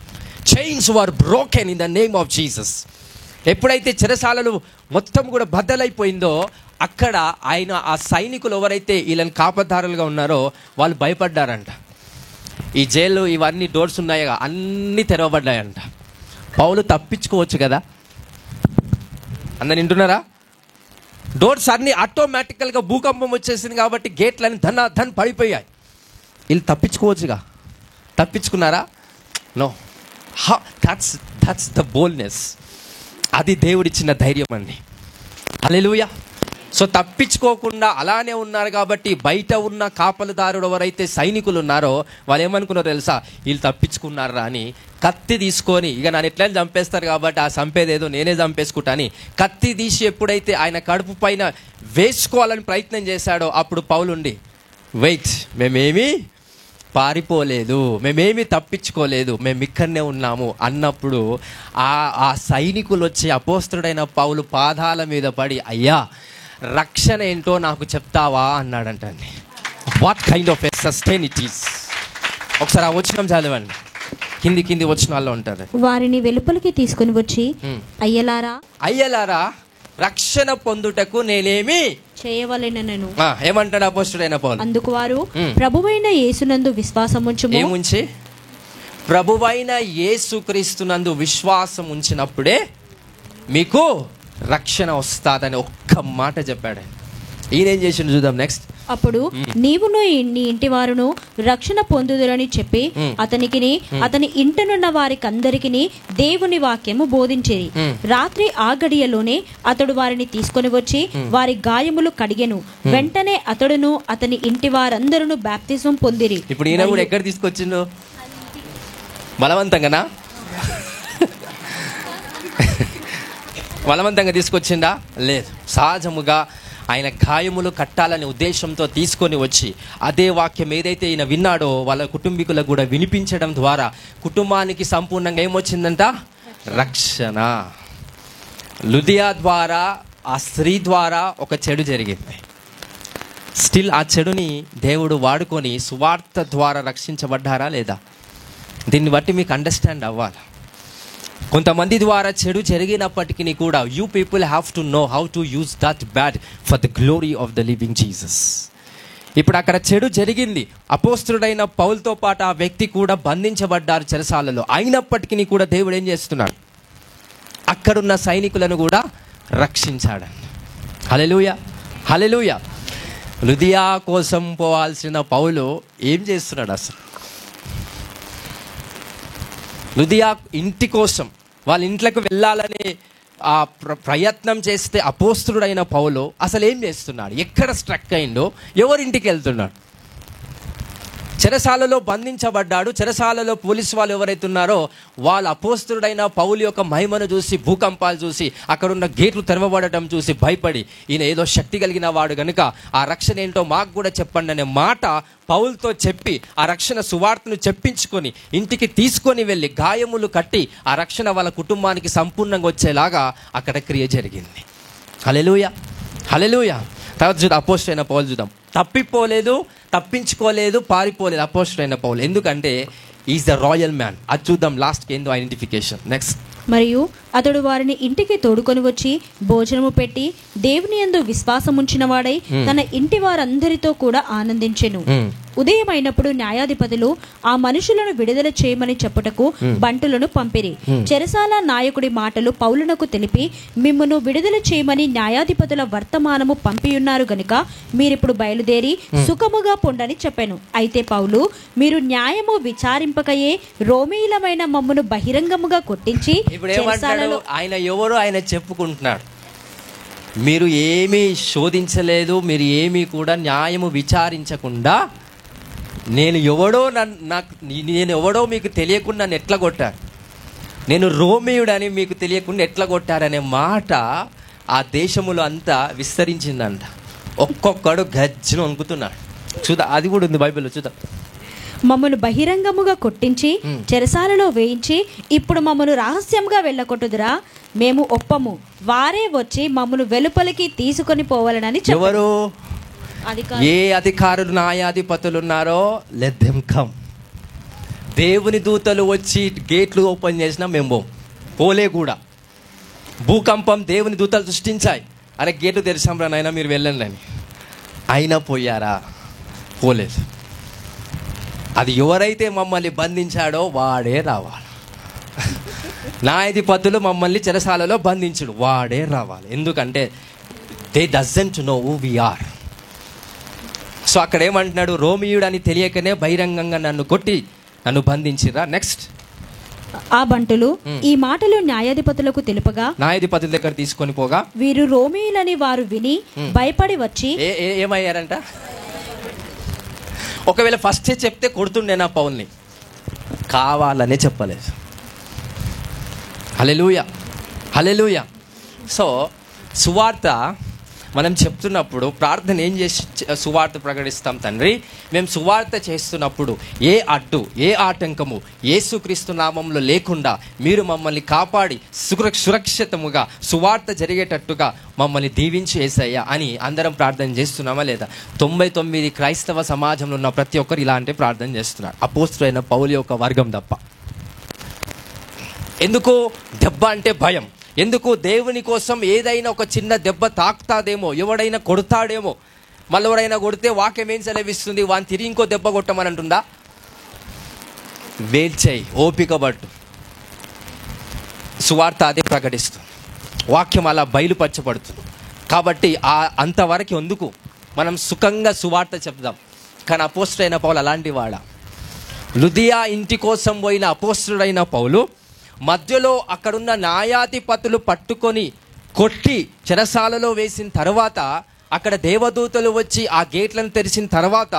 Chains were broken in the name of Jesus. ఎప్పుడైతే చెరసాలలు మొత్తం కూడా బద్దలైపోయిందో అక్కడ ఆయన ఆ సైనికులు ఎవరైతే వీళ్ళని కాపదారులుగా ఉన్నారో వాళ్ళు భయపడ్డారంట. ఈ జైలు ఇవన్నీ డోర్స్ ఉన్నాయిగా, అన్నీ తెరవబడ్డాయంట. పౌలు తప్పించుకోవచ్చు కదా, అందరు వింటున్నారా? డోర్స్ అన్నీ ఆటోమేటికల్గా భూకంపం వచ్చేసింది కాబట్టి గేట్లన్నీ ధన్ పడిపోయాయి. వీళ్ళు తప్పించుకోవచ్చుగా, తప్పించుకున్నారా? నో. That's the boldness. అది దేవుడిచ్చిన ధైర్యం అండి. హల్లెలూయా. సో తప్పించుకోకుండా అలానే ఉన్నారు కాబట్టి బయట ఉన్న కాపలదారుడు ఎవరైతే సైనికులు ఉన్నారో వాళ్ళు ఏమనుకున్నారో తెలుసా? వీళ్ళు తప్పించుకున్నారా అని కత్తి తీసుకొని, ఇక నన్ను ఎట్లయినా చంపేస్తారు కాబట్టి ఆ చంపేదేదో నేనే చంపేసుకుంటా అని కత్తి తీసి ఎప్పుడైతే ఆయన కడుపు పైన వేసుకోవాలని ప్రయత్నం చేశాడో అప్పుడు పౌలుండి, వెయిట్, మేమేమీ పారిపోలేదు, మేమేమీ తప్పించుకోలేదు, మేము ఇక్కడనే ఉన్నాము అన్నప్పుడు ఆ సైనికులు వచ్చి అపోస్తుడైన పౌలు పాదాల మీద పడి, అయ్యా రక్షణ ఏంటో నాకు చెప్తావా అన్నాడంటండి. What kind of a sustain it is. ఒకసారి ఆ వచనం చదవండి, కింది వచనాల్లో ఉంటారు. వారిని వెలుపలికి తీసుకుని వచ్చి, అయ్యలారా రక్షణ పొందుటకు నేనేమి చేయవలెనను ఏమంటాడు అపోస్తుడైన పౌలు? అందుకు వారు, ప్రభువైన యేసునందు విశ్వాసం ఉంచుము. ఏముంచి? ప్రభువైన యేసుక్రీస్తునందు విశ్వాసం ఉంచినప్పుడే మీకు రక్షణ వస్తాదని ఒక్క మాట చెప్పాడు. ఈయనేం చేసిండు చూద్దాం నెక్స్ట్. అప్పుడు నీవును నీ ఇంటి వారును రక్షణ పొందుదురని చెప్పి అతనికిని అతని ఇంటనున్న వారికందరికిని దేవుని వాక్యము బోధించేది. రాత్రి ఆ గడియలోనే అతడు వారిని తీసుకొని వచ్చి వారి గాయములు కడిగెను. వెంటనే అతడును అతని ఇంటి వారందరూ బాప్తిజం పొందిరి. ఇప్పుడు ఈయన కూడా ఎక్కడ తీసుకొచ్చిండు? బలవంతంగానా? బలవంతంగా తీసుకొచ్చిండా? లేదు. సహజముగా ఆయన గాయములు కట్టాలనే ఉద్దేశంతో తీసుకొని వచ్చి అదే వాక్యం ఏదైతే ఈయన విన్నాడో వాళ్ళ కుటుంబీకులకు కూడా వినిపించడం ద్వారా కుటుంబానికి సంపూర్ణంగా ఏమొచ్చిందంట? రక్షణ. లుదియా ద్వారా, ఆ స్త్రీ ద్వారా ఒక చెడు జరిగింది. స్టిల్ ఆ చెడుని దేవుడు వాడుకొని సువార్త ద్వారా రక్షించబడ్డారా లేదా? దీన్ని బట్టి మీకు అండర్స్టాండ్ అవ్వాలి. కొంతమంది ద్వారా చెడు జరిగినప్పటికీ కూడా you people have to know how to use that bad for the glory of the living Jesus. ఇప్పుడు అక్కడ చెడు జరిగింది. అపోస్తుడైన పౌలుతో పాటు ఆ వ్యక్తి కూడా బంధించబడ్డారు చెరసాలలో. అయినప్పటికీ కూడా దేవుడు ఏం చేస్తున్నాడు? అక్కడున్న సైనికులను కూడా రక్షించాడు. హల్లెలూయా, హల్లెలూయా. లుదియా కోసం పోవాల్సిన పౌలు ఏం చేస్తున్నాడు అసలు? లుదియా ఇంటి కోసం, వాళ్ళ ఇంట్లోకి వెళ్ళాలని ఆ ప్రయత్నం చేస్తే అపోస్తుడైన పౌలు అసలు ఏం చేస్తున్నాడు? ఎక్కడ స్ట్రక్ అయిందో? ఎవరింటికి వెళ్తున్నాడు? చెరసాలలో బంధించబడ్డాడు. చెరసాలలో పోలీసు వాళ్ళు ఎవరైతే ఉన్నారో వాళ్ళ అపోస్తలుడైన పౌలు యొక్క మహిమను చూసి, భూకంపాలు చూసి, అక్కడున్న గేట్లు తెరవబడటం చూసి భయపడి, ఈయన ఏదో శక్తి కలిగిన వాడు కనుక ఆ రక్షణ ఏంటో మాకు కూడా చెప్పండి అనే మాట పౌలుతో చెప్పి ఆ రక్షణ సువార్తను చెప్పించుకొని ఇంటికి తీసుకొని వెళ్ళి గాయములు కట్టి ఆ రక్షణ వాళ్ళ కుటుంబానికి సంపూర్ణంగా వచ్చేలాగా అక్కడ క్రియ జరిగింది. హల్లెలూయా, హల్లెలూయా. తర్వాత చూద్దాం, అపోస్తలుడైన పౌలు చూద్దాం. తప్పిపోలేదు, తప్పించుకోలేదు, పారిపోలేదు అపోస్తలుడైన పౌలు. ఎందుకంటే ఈజ్ ద రాయల్ మ్యాన్. అది చూద్దాం లాస్ట్కి ఏందో ఐడెంటిఫికేషన్. నెక్స్ట్. మరియు అతడు వారిని ఇంటికి తోడుకొని వచ్చి భోజనము పెట్టి దేవుని యందు విశ్వాసం ఉంచిన వాడై తన ఇంటి వారందరితో కూడా ఆనందించెను. ఉదయమైనప్పుడు న్యాయాధిపతులు ఆ మనుషులను విడుదల చేయమని చెప్పుటకు బంటులను పంపిరి. చెరసాల నాయకుడి మాటలు పౌలునకు తెలిపి, మిమ్మును విడుదల చేయమని న్యాయాధిపతుల వర్తమానము పంపియున్నారు గనుక మీరిప్పుడు బయలుదేరి సుఖముగా పొండని చెప్పాను. అయితే పౌలు, మీరు న్యాయము విచారింపకయే రోమీయులమైన మమ్మను బహిరంగముగా కొట్టించి, ఆయన ఎవరో ఆయన చెప్పుకుంటున్నాడు. మీరు ఏమీ శోధించలేదు, మీరు ఏమీ కూడా న్యాయము విచారించకుండా నేను ఎవడో మీకు తెలియకుండా నన్ను ఎట్లా కొట్టారు, నేను రోమీయుడని మీకు తెలియకుండా ఎట్లా కొట్టారనే మాట ఆ దేశములో అంతా విస్తరించిందంట. ఒక్కొక్కడు గజ్జను వణుకుతున్నాడు. చూద్దాం, అది కూడా ఉంది బైబిల్లో. చూద్దాం. మమ్మను బహిరంగముగా కొట్టించి చెరసాలలో వేయించి ఇప్పుడు మమ్మను రహస్యంగా వెళ్ళకొట్టుదురా, మేము ఒప్పము. వారే వచ్చి మమ్మను వెలుపలికి తీసుకొని పోవాలని ఎవరు, ఏ అధికారులు న్యాయాధిపతులు ఉన్నారో లెట్ దెమ్ కమ్. దేవుని దూతలు వచ్చి గేట్లు ఓపెన్ చేసినా మేము పోలే కూడా. భూకంపం దేవుని దూతలు సృష్టించాయి, అరే గేట్లు తెరిచాం రా నాయనా మీరు వెళ్ళండి అని. అయినా పోయారా? పోలేదు. అది ఎవరైతే మమ్మల్ని బంధించాడో వాడే రావాలి. న్యాయాధిపతులు మమ్మల్ని చెరసాలలో బంధించుడు, వాడే రావాలి. ఎందుకంటే they doesn't know who we are. So అక్కడ ఏమంటున్నాడు, రోమియుడు అని తెలియకనే బహిరంగంగా నన్ను కొట్టి నన్ను బంధించిరా. నెక్స్ట్. ఆ బంటులు ఈ మాటలు న్యాయాధిపతులకు తెలుపగా న్యాయాధిపతుల దగ్గర తీసుకొని పోగా వీరు రోమీయులని వారు విని భయపడి వచ్చి ఏమయ్యారంట? ఒకవేళ ఫస్టే చెప్తే కొడుతుండే నా పౌల్ని, కావాలనే చెప్పలేదు. హల్లెలూయా, హల్లెలూయా. సో సువార్త మనం చెప్తున్నప్పుడు ప్రార్థన ఏం చేసి సువార్త ప్రకటిస్తాం? తండ్రి, మేము సువార్త చేస్తున్నప్పుడు ఏ అడ్డు, ఏ ఆటంకము యేసుక్రీస్తు నామంలో లేకుండా మీరు మమ్మల్ని కాపాడి సురక్షితముగా సువార్త జరిగేటట్టుగా మమ్మల్ని దీవించి యేసయ్యా అని అందరం ప్రార్థన చేస్తున్నామా లేదా? 99 క్రైస్తవ సమాజంలో ఉన్న ప్రతి ఒక్కరు ఇలాంటి ప్రార్థన చేస్తున్నారు, అపోస్తలుడైన పౌలు యొక్క వర్గం తప్ప. ఎందుకు? దెబ్బ అంటే భయం. ఎందుకు? దేవుని కోసం ఏదైనా ఒక చిన్న దెబ్బ తాకుతాదేమో, ఎవడైనా కొడతాడేమో. మళ్ళీ ఎవరైనా కొడితే వాక్యం ఏం సెలవిస్తుంది? వాని తిరిగి ఇంకో దెబ్బ కొట్టమని అంటుందా? వేల్చేయి, ఓపిక పట్టు. సువార్త అదే ప్రకటిస్తుంది, వాక్యం అలా బయలుపరచబడుతుంది. కాబట్టి అంతవరకు ఎందుకు మనం సుఖంగా సువార్త చెప్దాం. కానీ అపోస్తలుడైన పౌలు అలాంటి వాడా? లుదియా ఇంటి కోసం పోయిన అపోస్తలుడైన పౌలు మధ్యలో అక్కడున్న న్యాయాధిపతులు పట్టుకొని కొట్టి చెరసాలలో వేసిన తర్వాత, అక్కడ దేవదూతలు వచ్చి ఆ గేట్లను తెరిచిన తర్వాత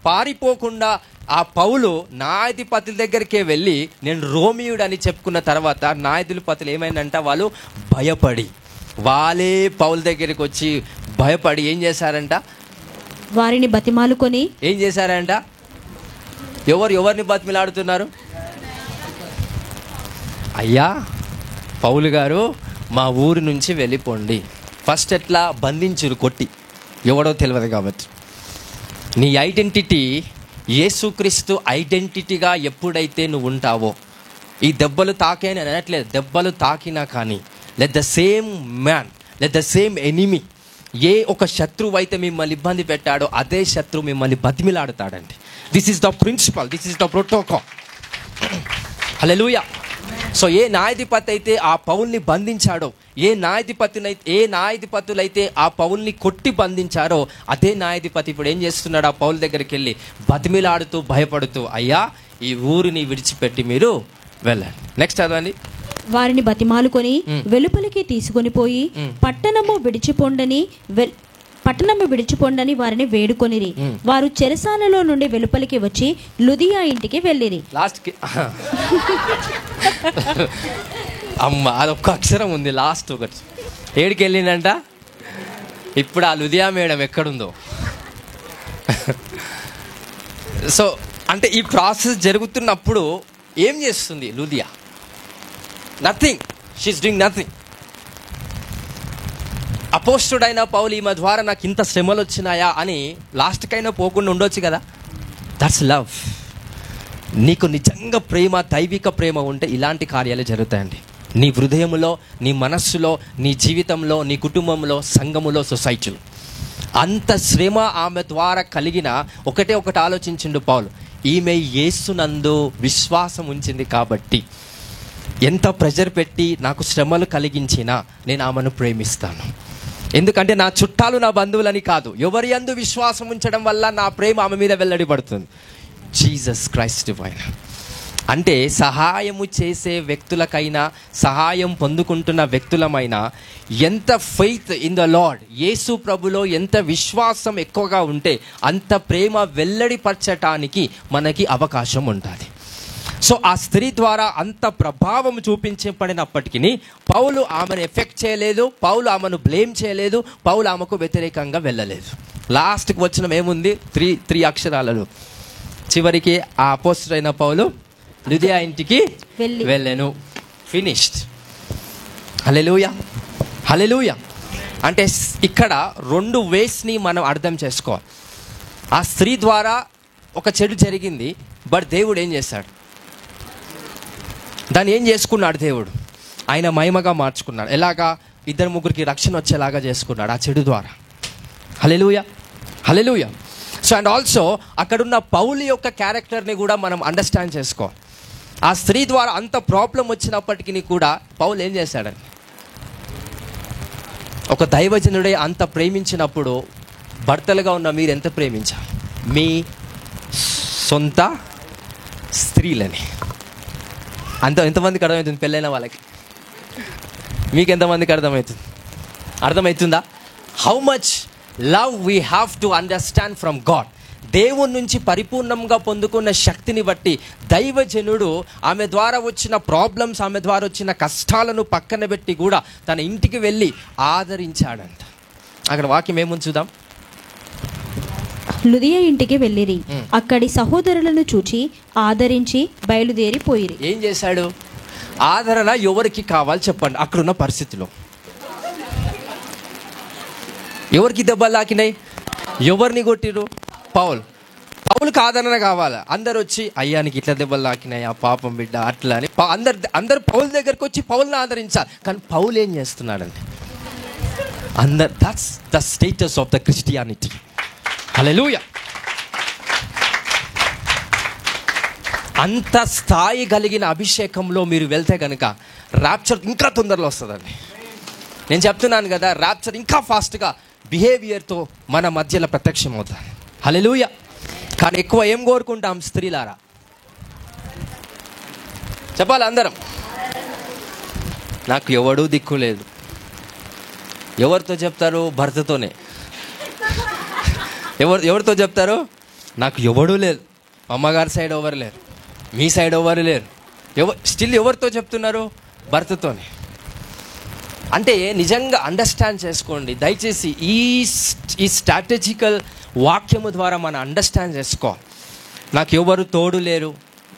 పారిపోకుండా ఆ పౌలు న్యాయాధిపతుల దగ్గరికే వెళ్ళి నేను రోమియుడు అని చెప్పుకున్న తర్వాత న్యాయాధిపతులు ఏమైందంట, వాళ్ళు భయపడి వాళ్ళే పౌలు దగ్గరికి వచ్చి భయపడి ఏం చేశారంట? వారిని బతిమాలుకొని ఏం చేశారంట? ఎవరిని బతిమిలాడుతున్నారు? అయ్యా పౌలు గారు, మా ఊరి నుంచి వెళ్ళిపోండి. ఫస్ట్ ఎట్లా బంధించురు కొట్టి, ఎవడో తెలియదు కాబట్టి. నీ ఐడెంటిటీ యేసుక్రీస్తు ఐడెంటిటీగా ఎప్పుడైతే నువ్వు ఉంటావో, ఈ దెబ్బలు తాకేని అనట్లేదు, దెబ్బలు తాకినా కానీ let the same man, let the same enemy, ఏ ఒక శత్రువు అయితే మిమ్మల్ని ఇబ్బంది పెట్టాడో అదే శత్రువు మిమ్మల్ని బతిమిలాడుతాడండి. This is the principle, this is the protocol. హల్లెలూయా. సో ఏ న్యాయాధిపతి అయితే ఆ పౌల్ని బంధించాడో, ఏ న్యాయాధిపతులైతే ఆ పౌల్ని కొట్టి బంధించారో అదే న్యాయాధిపతి ఇప్పుడు ఏం చేస్తున్నాడు? ఆ పౌల్ దగ్గరికి వెళ్ళి బతిమిలాడుతూ భయపడుతూ, అయ్యా ఈ ఊరిని విడిచిపెట్టి మీరు వెళ్ళండి. నెక్స్ట్ చదవండి. వారిని బతిమాలుకొని వెలుపలికి తీసుకొని పోయి పట్టణము విడిచిపోండని పట్టణము విడిచిపోండని వారిని వేడుకొనిరి. వారు చెరసాలలో నుండి వెలుపలికి వచ్చి లుదియా ఇంటికి వెళ్ళిరి. లాస్ట్కి అమ్మ అదొక్క అక్షరం ఉంది, లాస్ట్ ఒకటి. ఏడికి వెళ్ళిందంట. ఇప్పుడు ఆ లుదియా మేడం ఎక్కడుందో. సో అంటే ఈ ప్రాసెస్ జరుగుతున్నప్పుడు ఏం చేస్తుంది Lydia? Nothing. She is doing nothing. అపోస్తుడైన పౌలు ఈమె ద్వారా నాకు ఇంత శ్రమలు వచ్చినాయా అని లాస్ట్కైనా పోకుండా ఉండొచ్చు కదా. That's love. నీకు నిజంగా ప్రేమ, దైవిక ప్రేమ ఉంటే ఇలాంటి కార్యాలు జరుగుతాయండి. నీ హృదయంలో, నీ మనస్సులో, నీ జీవితంలో, నీ కుటుంబంలో, సంఘములో, సొసైటీలో. అంత శ్రమ ఆమె ద్వారా కలిగిన ఒకటే ఒకటి ఆలోచించిండు పౌలు. ఈమె యేసునందు విశ్వాసం ఉంచింది కాబట్టి ఎంత ప్రెజర్ పెట్టి నాకు శ్రమలు కలిగించినా నేను ఆమెను ప్రేమిస్తాను. ఎందుకంటే నా చుట్టాలు, నా బంధువులని కాదు, ఎవరి యందు విశ్వాసం ఉంచడం వల్ల నా ప్రేమ ఆమె మీద వెల్లడిపడుతుంది. జీసస్ క్రైస్ట్ పైన. అంటే సహాయము చేసే వ్యక్తులకైనా, సహాయం పొందుకుంటున్న వ్యక్తులమైనా ఎంత ఫెయిత్ ఇన్ ద లార్డ్, యేసు ప్రభులో ఎంత విశ్వాసం ఎక్కువగా ఉంటే అంత ప్రేమ వెల్లడిపరచటానికి మనకి అవకాశం ఉంటుంది. సో ఆ స్త్రీ ద్వారా అంత ప్రభావం చూపించబడినప్పటికీ పౌలు ఆమెను ఎఫెక్ట్ చేయలేదు, పౌలు ఆమెను బ్లేమ్ చేయలేదు, పౌలు ఆమెకు వ్యతిరేకంగా వెళ్ళలేదు. లాస్ట్కి వచ్చిన ఏముంది? త్రీ అక్షరాలలో చివరికి ఆ అపోస్తలుడైన పౌలు లుదియా ఇంటికి వెళ్ళెను. ఫినిష్డ్. హల్లెలూయా, హల్లెలూయా. అంటే ఇక్కడ 2 వేస్ని మనం అర్థం చేసుకోవాలి. ఆ స్త్రీ ద్వారా ఒక చెడు జరిగింది, బట్ దేవుడు ఏం చేశాడు? దాన్ని ఏం చేసుకున్నాడు దేవుడు? ఆయన మహిమగా మార్చుకున్నాడు. ఎలాగా? 2-3కి రక్షణ వచ్చేలాగా చేసుకున్నాడు ఆ చెడు ద్వారా. హల్లెలూయా, హల్లెలూయా. సో అండ్ ఆల్సో అక్కడున్న పౌలు యొక్క క్యారెక్టర్ని కూడా మనం అండర్స్టాండ్ చేసుకో. ఆ స్త్రీ ద్వారా అంత ప్రాబ్లం వచ్చినప్పటికీ కూడా పౌలు ఏం చేశాడని, ఒక దైవజనుడే అంత ప్రేమించినప్పుడు భర్తలుగా ఉన్న మీరు ఎంత ప్రేమించాలి మీ సొంత స్త్రీలని? ఎంతమందికి అర్థమవుతుంది? పెళ్ళైన వాళ్ళకి, మీకు ఎంతమందికి అర్థమవుతుందా? How much love we have to understand from God. దేవుని నుంచి పరిపూర్ణంగా పొందుకున్న శక్తిని బట్టి దైవజనుడు ఆమె ద్వారా వచ్చిన ప్రాబ్లమ్స్, ఆమె ద్వారా వచ్చిన కష్టాలను పక్కన పెట్టి కూడా తన ఇంటికి వెళ్ళి ఆదరించాడంట. అక్కడ వాక్యం ఏముంది చూద్దాం. లుదియా ఇంటికి వెళ్ళిరి. అక్కడి సహోదరులను చూచి ఆదరించి బయలుదేరిపోయిరి. ఏం చేశాడు? ఆదరణ ఎవరికి కావాలి చెప్పండి. అక్కడున్న పరిస్థితిలో ఎవరికి దెబ్బలు తాకినాయి? ఎవరిని కొట్టిరు? పౌలుకి ఆదరణ కావాలి. అందరు వచ్చి అయ్యానికి ఇట్లా దెబ్బలు తాకినాయి, ఆ పాపం బిడ్డ అట్లా అని అందరు పౌలు దగ్గరకు వచ్చి పౌలుని ఆదరించాలి. కానీ పౌలు ఏం చేస్తున్నాడంటే that's the status of the Christianity. హల్లెలూయా. అంత స్థాయి కలిగిన అభిషేకంలో మీరు వెళ్తే కనుక ర్యాప్చర్ ఇంకా తొందరలో వస్తుందండి. నేను చెప్తున్నాను కదా, ర్యాప్చర్ ఇంకా ఫాస్ట్గా బిహేవియర్తో మన మధ్యలో ప్రత్యక్షం అవుతుంది. హల్లెలూయా. కానీ ఎక్కువ ఏం కోరుకుంటాం స్త్రీలారా? చెప్పాలి అందరం, నాకు ఎవడూ దిక్కు లేదు. ఎవరితో చెప్తారు? భర్తతోనే. ఎవరితో చెప్తారు? నాకు ఎవడూ లేదు. అమ్మగారి సైడ్ ఎవరు లేరు, మీ సైడ్ ఎవరు లేరు. స్టిల్ ఎవరితో చెప్తున్నారు? భర్తతోనే. అంటే నిజంగా అండర్స్టాండ్ చేసుకోండి దయచేసి. ఈ స్ట్రాటజికల్ వాక్యము ద్వారా మనం అండర్స్టాండ్ చేసుకో. నాకు ఎవరు తోడు లేరు,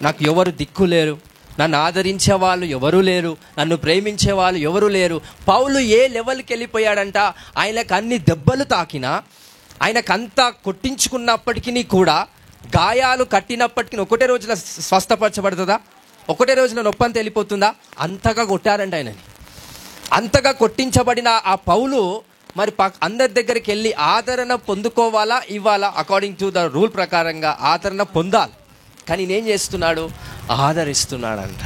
నాకు ఎవరు దిక్కు లేరు, నన్ను ఆదరించే వాళ్ళు ఎవరూ లేరు, నన్ను ప్రేమించే వాళ్ళు ఎవరూ లేరు. పౌలు ఏ లెవెల్కి వెళ్ళిపోయాడంట? ఆయనకు అన్ని దెబ్బలు తాకినా, ఆయనకంతా కొట్టించుకున్నప్పటికీ కూడా, గాయాలు కట్టినప్పటికీ ఒకటే రోజున స్వస్థపరచబడుతుందా? ఒకటే రోజున నొప్పంతా వెళ్ళిపోతుందా? అంతగా కొట్టారంట ఆయనని. అంతగా కొట్టించబడిన ఆ పౌలు మరి అందరి దగ్గరికి వెళ్ళి ఆదరణ పొందుకోవాలా, ఇవ్వాలా? అకార్డింగ్ టు ద రూల్ ప్రకారంగా ఆదరణ పొందాలి. కానీ నేనేం చేస్తున్నాడు? ఆదరిస్తున్నాడంట.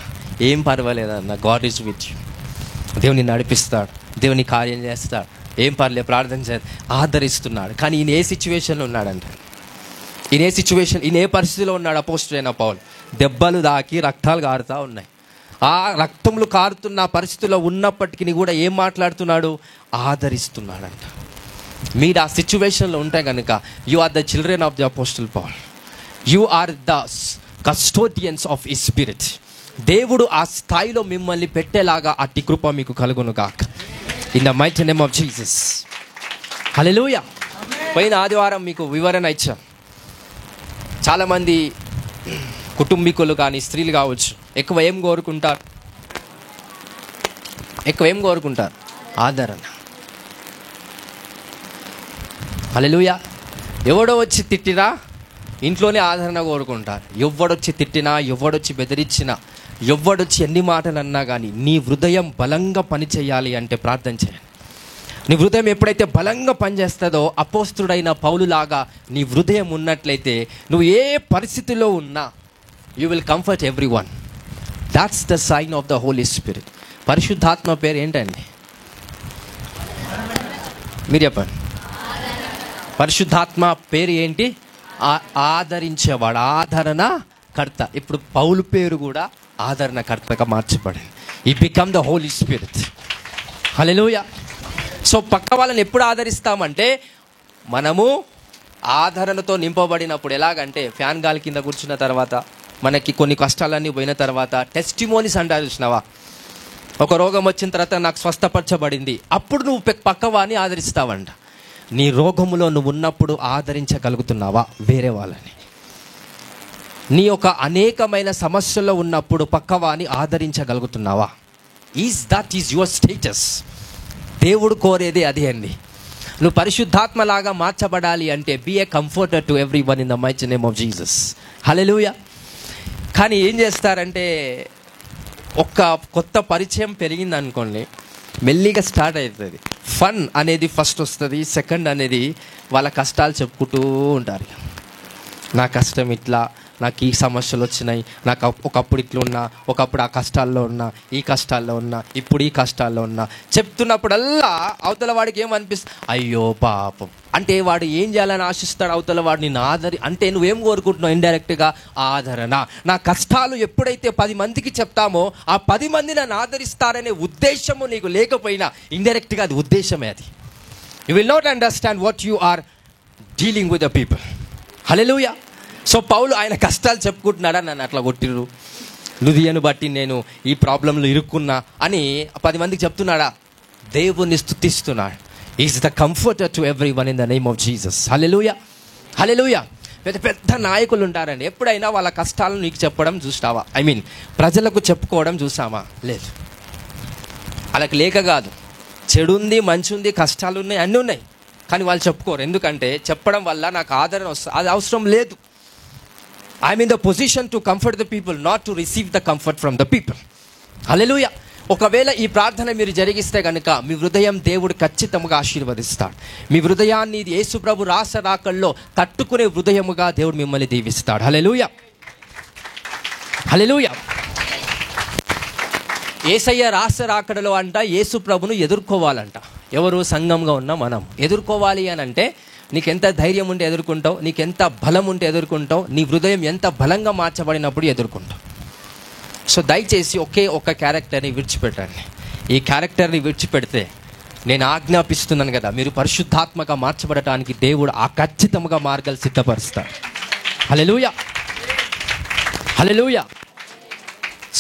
ఏం పర్వాలేదన్న, గాడ్ ఈజ్ విత్ యూ. దేవుని నడిపిస్తాడు, దేవుని కార్యం చేస్తాడు, ఏం పర్లేదు, ప్రార్థన చేస్తాడు, ఆదరిస్తున్నాడు. కానీ ఈయన ఏ సిచ్యువేషన్లో ఉన్నాడంట? ఈయన ఏ పరిస్థితిలో ఉన్నాడు? అపోస్తలుడైన పౌలు దెబ్బలు దాకి రక్తాలు కారుతూ ఉన్నాయి. ఆ రక్తములు కారుతున్న పరిస్థితిలో ఉన్నప్పటికీ కూడా ఏం మాట్లాడుతున్నాడు? ఆదరిస్తున్నాడంట. మీరు ఆ సిచ్యువేషన్లో ఉంటే కనుక you are the children of the apostle Paul. You are the custodians of his spirit. దేవుడు ఆ స్థాయిలో మిమ్మల్ని పెట్టేలాగా అట్టి కృప మీకు కలుగును గాక in the mighty name of Jesus. హల్లెలూయా. పోయిన ఆదివారం మీకు వివరణ ఇచ్చాం. చాలామంది కుటుంబీకులు కానీ స్త్రీలు కావచ్చు ఎక్కువ ఏం కోరుకుంటారు? ఆదరణ. హల్లెలూయా. ఎవడో వచ్చి తిట్టినా ఇంట్లోనే ఆదరణ కోరుకుంటారు. ఎవడొచ్చి తిట్టినా, ఎవడొచ్చి బెదిరించినా, ఎవడొచ్చి ఎన్ని మాటలు అన్నా కానీ నీ హృదయం బలంగా పనిచేయాలి అంటే ప్రార్థన చేయాలి. నీ హృదయం ఎప్పుడైతే బలంగా పనిచేస్తుందో, అపోస్తుడైన పౌలులాగా నీ హృదయం ఉన్నట్లయితే నువ్వు ఏ పరిస్థితిలో ఉన్నా you will comfort every one. That's the sign of the holy spirit. పరిశుద్ధాత్మ పేరు ఏంటండి? మీరు చెప్పండి. పరిశుద్ధాత్మ పేరు ఏంటి? ఆదరించేవాడు, ఆదరణ కర్త. ఇప్పుడు పౌలు పేరు కూడా ఆదరణ కర్తగా మార్చబడింది. ఈ become the holy spirit. Hallelujah. So పక్క వాళ్ళని ఎప్పుడు ఆదరిస్తామంటే మనము ఆదరణతో నింపబడినప్పుడు. ఎలాగంటే ఫ్యాన్ గాలి కింద కూర్చున్న తర్వాత, మనకి కొన్ని కష్టాలన్నీ పోయిన తర్వాత టెస్టిమోనీస్ అంటారు చూసినావా? ఒక రోగం వచ్చిన తర్వాత నాకు స్వస్థపరచబడింది, అప్పుడు నువ్వు పక్కవాన్ని ఆదరిస్తావంట. నీ రోగములో నువ్వు ఉన్నప్పుడు ఆదరించగలుగుతున్నావా వేరే వాళ్ళని? నీ ఒక అనేకమైన సమస్యల్లో ఉన్నప్పుడు పక్కవాన్ని ఆదరించగలుగుతున్నావా? That is your status. దేవుడు కోరేది అదే అండి. నువ్వు పరిశుద్ధాత్మలాగా మార్చబడాలి అంటే be a comforter to every one in the mighty name of Jesus. హల్లెలూయా. కానీ ఏం చేస్తారంటే ఒక్క కొత్త పరిచయం పెరిగింది అనుకోండి, మెల్లిగా స్టార్ట్ అవుతుంది. ఫన్ అనేది ఫస్ట్ వస్తుంది, సెకండ్ అనేది వాళ్ళ కష్టాలు చెప్పుకుంటూ ఉంటారు. నా కష్టం ఇట్లా, నాకు ఈ సమస్యలు వచ్చినాయి, నాకు ఒకప్పుడు ఇట్లా ఉన్నా, ఒకప్పుడు ఆ కష్టాల్లో ఉన్నా, ఈ కష్టాల్లో ఉన్నా, ఇప్పుడు ఈ కష్టాల్లో ఉన్నా చెప్తున్నప్పుడల్లా అవతల వాడికి ఏమనిపిస్తుంది? అయ్యో పాపం. అంటే వాడు ఏం చేయాలని ఆశిస్తాడు? అవతల వాడు నిన్ను అంటే నువ్వేం కోరుకుంటున్నావు? ఇండైరెక్ట్గా ఆదరణ. నా కష్టాలు ఎప్పుడైతే 10 మందికి చెప్తామో ఆ 10 మంది నన్ను ఆదరిస్తారనే ఉద్దేశము నీకు లేకపోయినా ఇండైరెక్ట్గా అది ఉద్దేశమే. అది you will not understand what you are dealing with the people. హల్లెలూయా. సో పౌలు ఆయన కష్టాలు చెప్పుకుంటున్నాడా? నన్ను అట్లా కొట్టిర్రు, నుదియను బట్టి నేను ఈ ప్రాబ్లంలో ఇరుక్కున్నా అని 10 మందికి చెప్తున్నాడా? దేవుణ్ణి స్తుతిస్తున్నాడు. Is the comforter to every one in the name of Jesus. హల్లెలూయా. హల్లెలూయా. పెద్ద పెద్ద నాయకులు ఉంటారండి, ఎప్పుడైనా వాళ్ళ కష్టాలను నీకు చెప్పడం చూస్తావా? ప్రజలకు చెప్పుకోవడం చూసామా? లేదు. వాళ్ళకి లేక కాదు, చెడు ఉంది, మంచి ఉంది, కష్టాలు ఉన్నాయి, అన్నీ ఉన్నాయి, కానీ వాళ్ళు చెప్పుకోరు. ఎందుకంటే చెప్పడం వల్ల నాకు ఆదరణ వస్తుంది, అది అవసరం లేదు. I'm in the position to comfort the people, not to receive the comfort from the people. హల్లెలూయా. ఒకవేళ ఈ ప్రార్థన మీరు జరిగిస్తే కనుక మీ హృదయం దేవుడు ఖచ్చితంగా ఆశీర్వదిస్తాడు. మీ హృదయాన్ని యేసు ప్రభు రాకల్లో తట్టుకునే హృదయముగా దేవుడు మిమ్మల్ని దీవిస్తాడు. హల్లెలూయా. హల్లెలూయా. యేసయ్య రాకడలో అంట యేసు ప్రభును ఎదుర్కోవాలంట. ఎవరు? సంఘంగా ఉన్న మనం ఎదుర్కోవాలి అని అంటే నీకెంత ధైర్యం ఉంటే ఎదుర్కొంటావు, నీకెంత బలం ఉంటే ఎదుర్కొంటావు, నీ హృదయం ఎంత బలంగా మార్చబడినప్పుడు ఎదుర్కొంటావు. సో దయచేసి ఒక క్యారెక్టర్ని విడిచిపెట్టండి. ఈ క్యారెక్టర్ని విడిచిపెడితే నేను ఆజ్ఞాపిస్తున్నాను కదా, మీరు పరిశుద్ధాత్మగా మార్చబడటానికి దేవుడు ఆ ఖచ్చితంగా మార్గాలు సిద్ధపరుస్తాడు. హల్లెలూయా. హల్లెలూయా.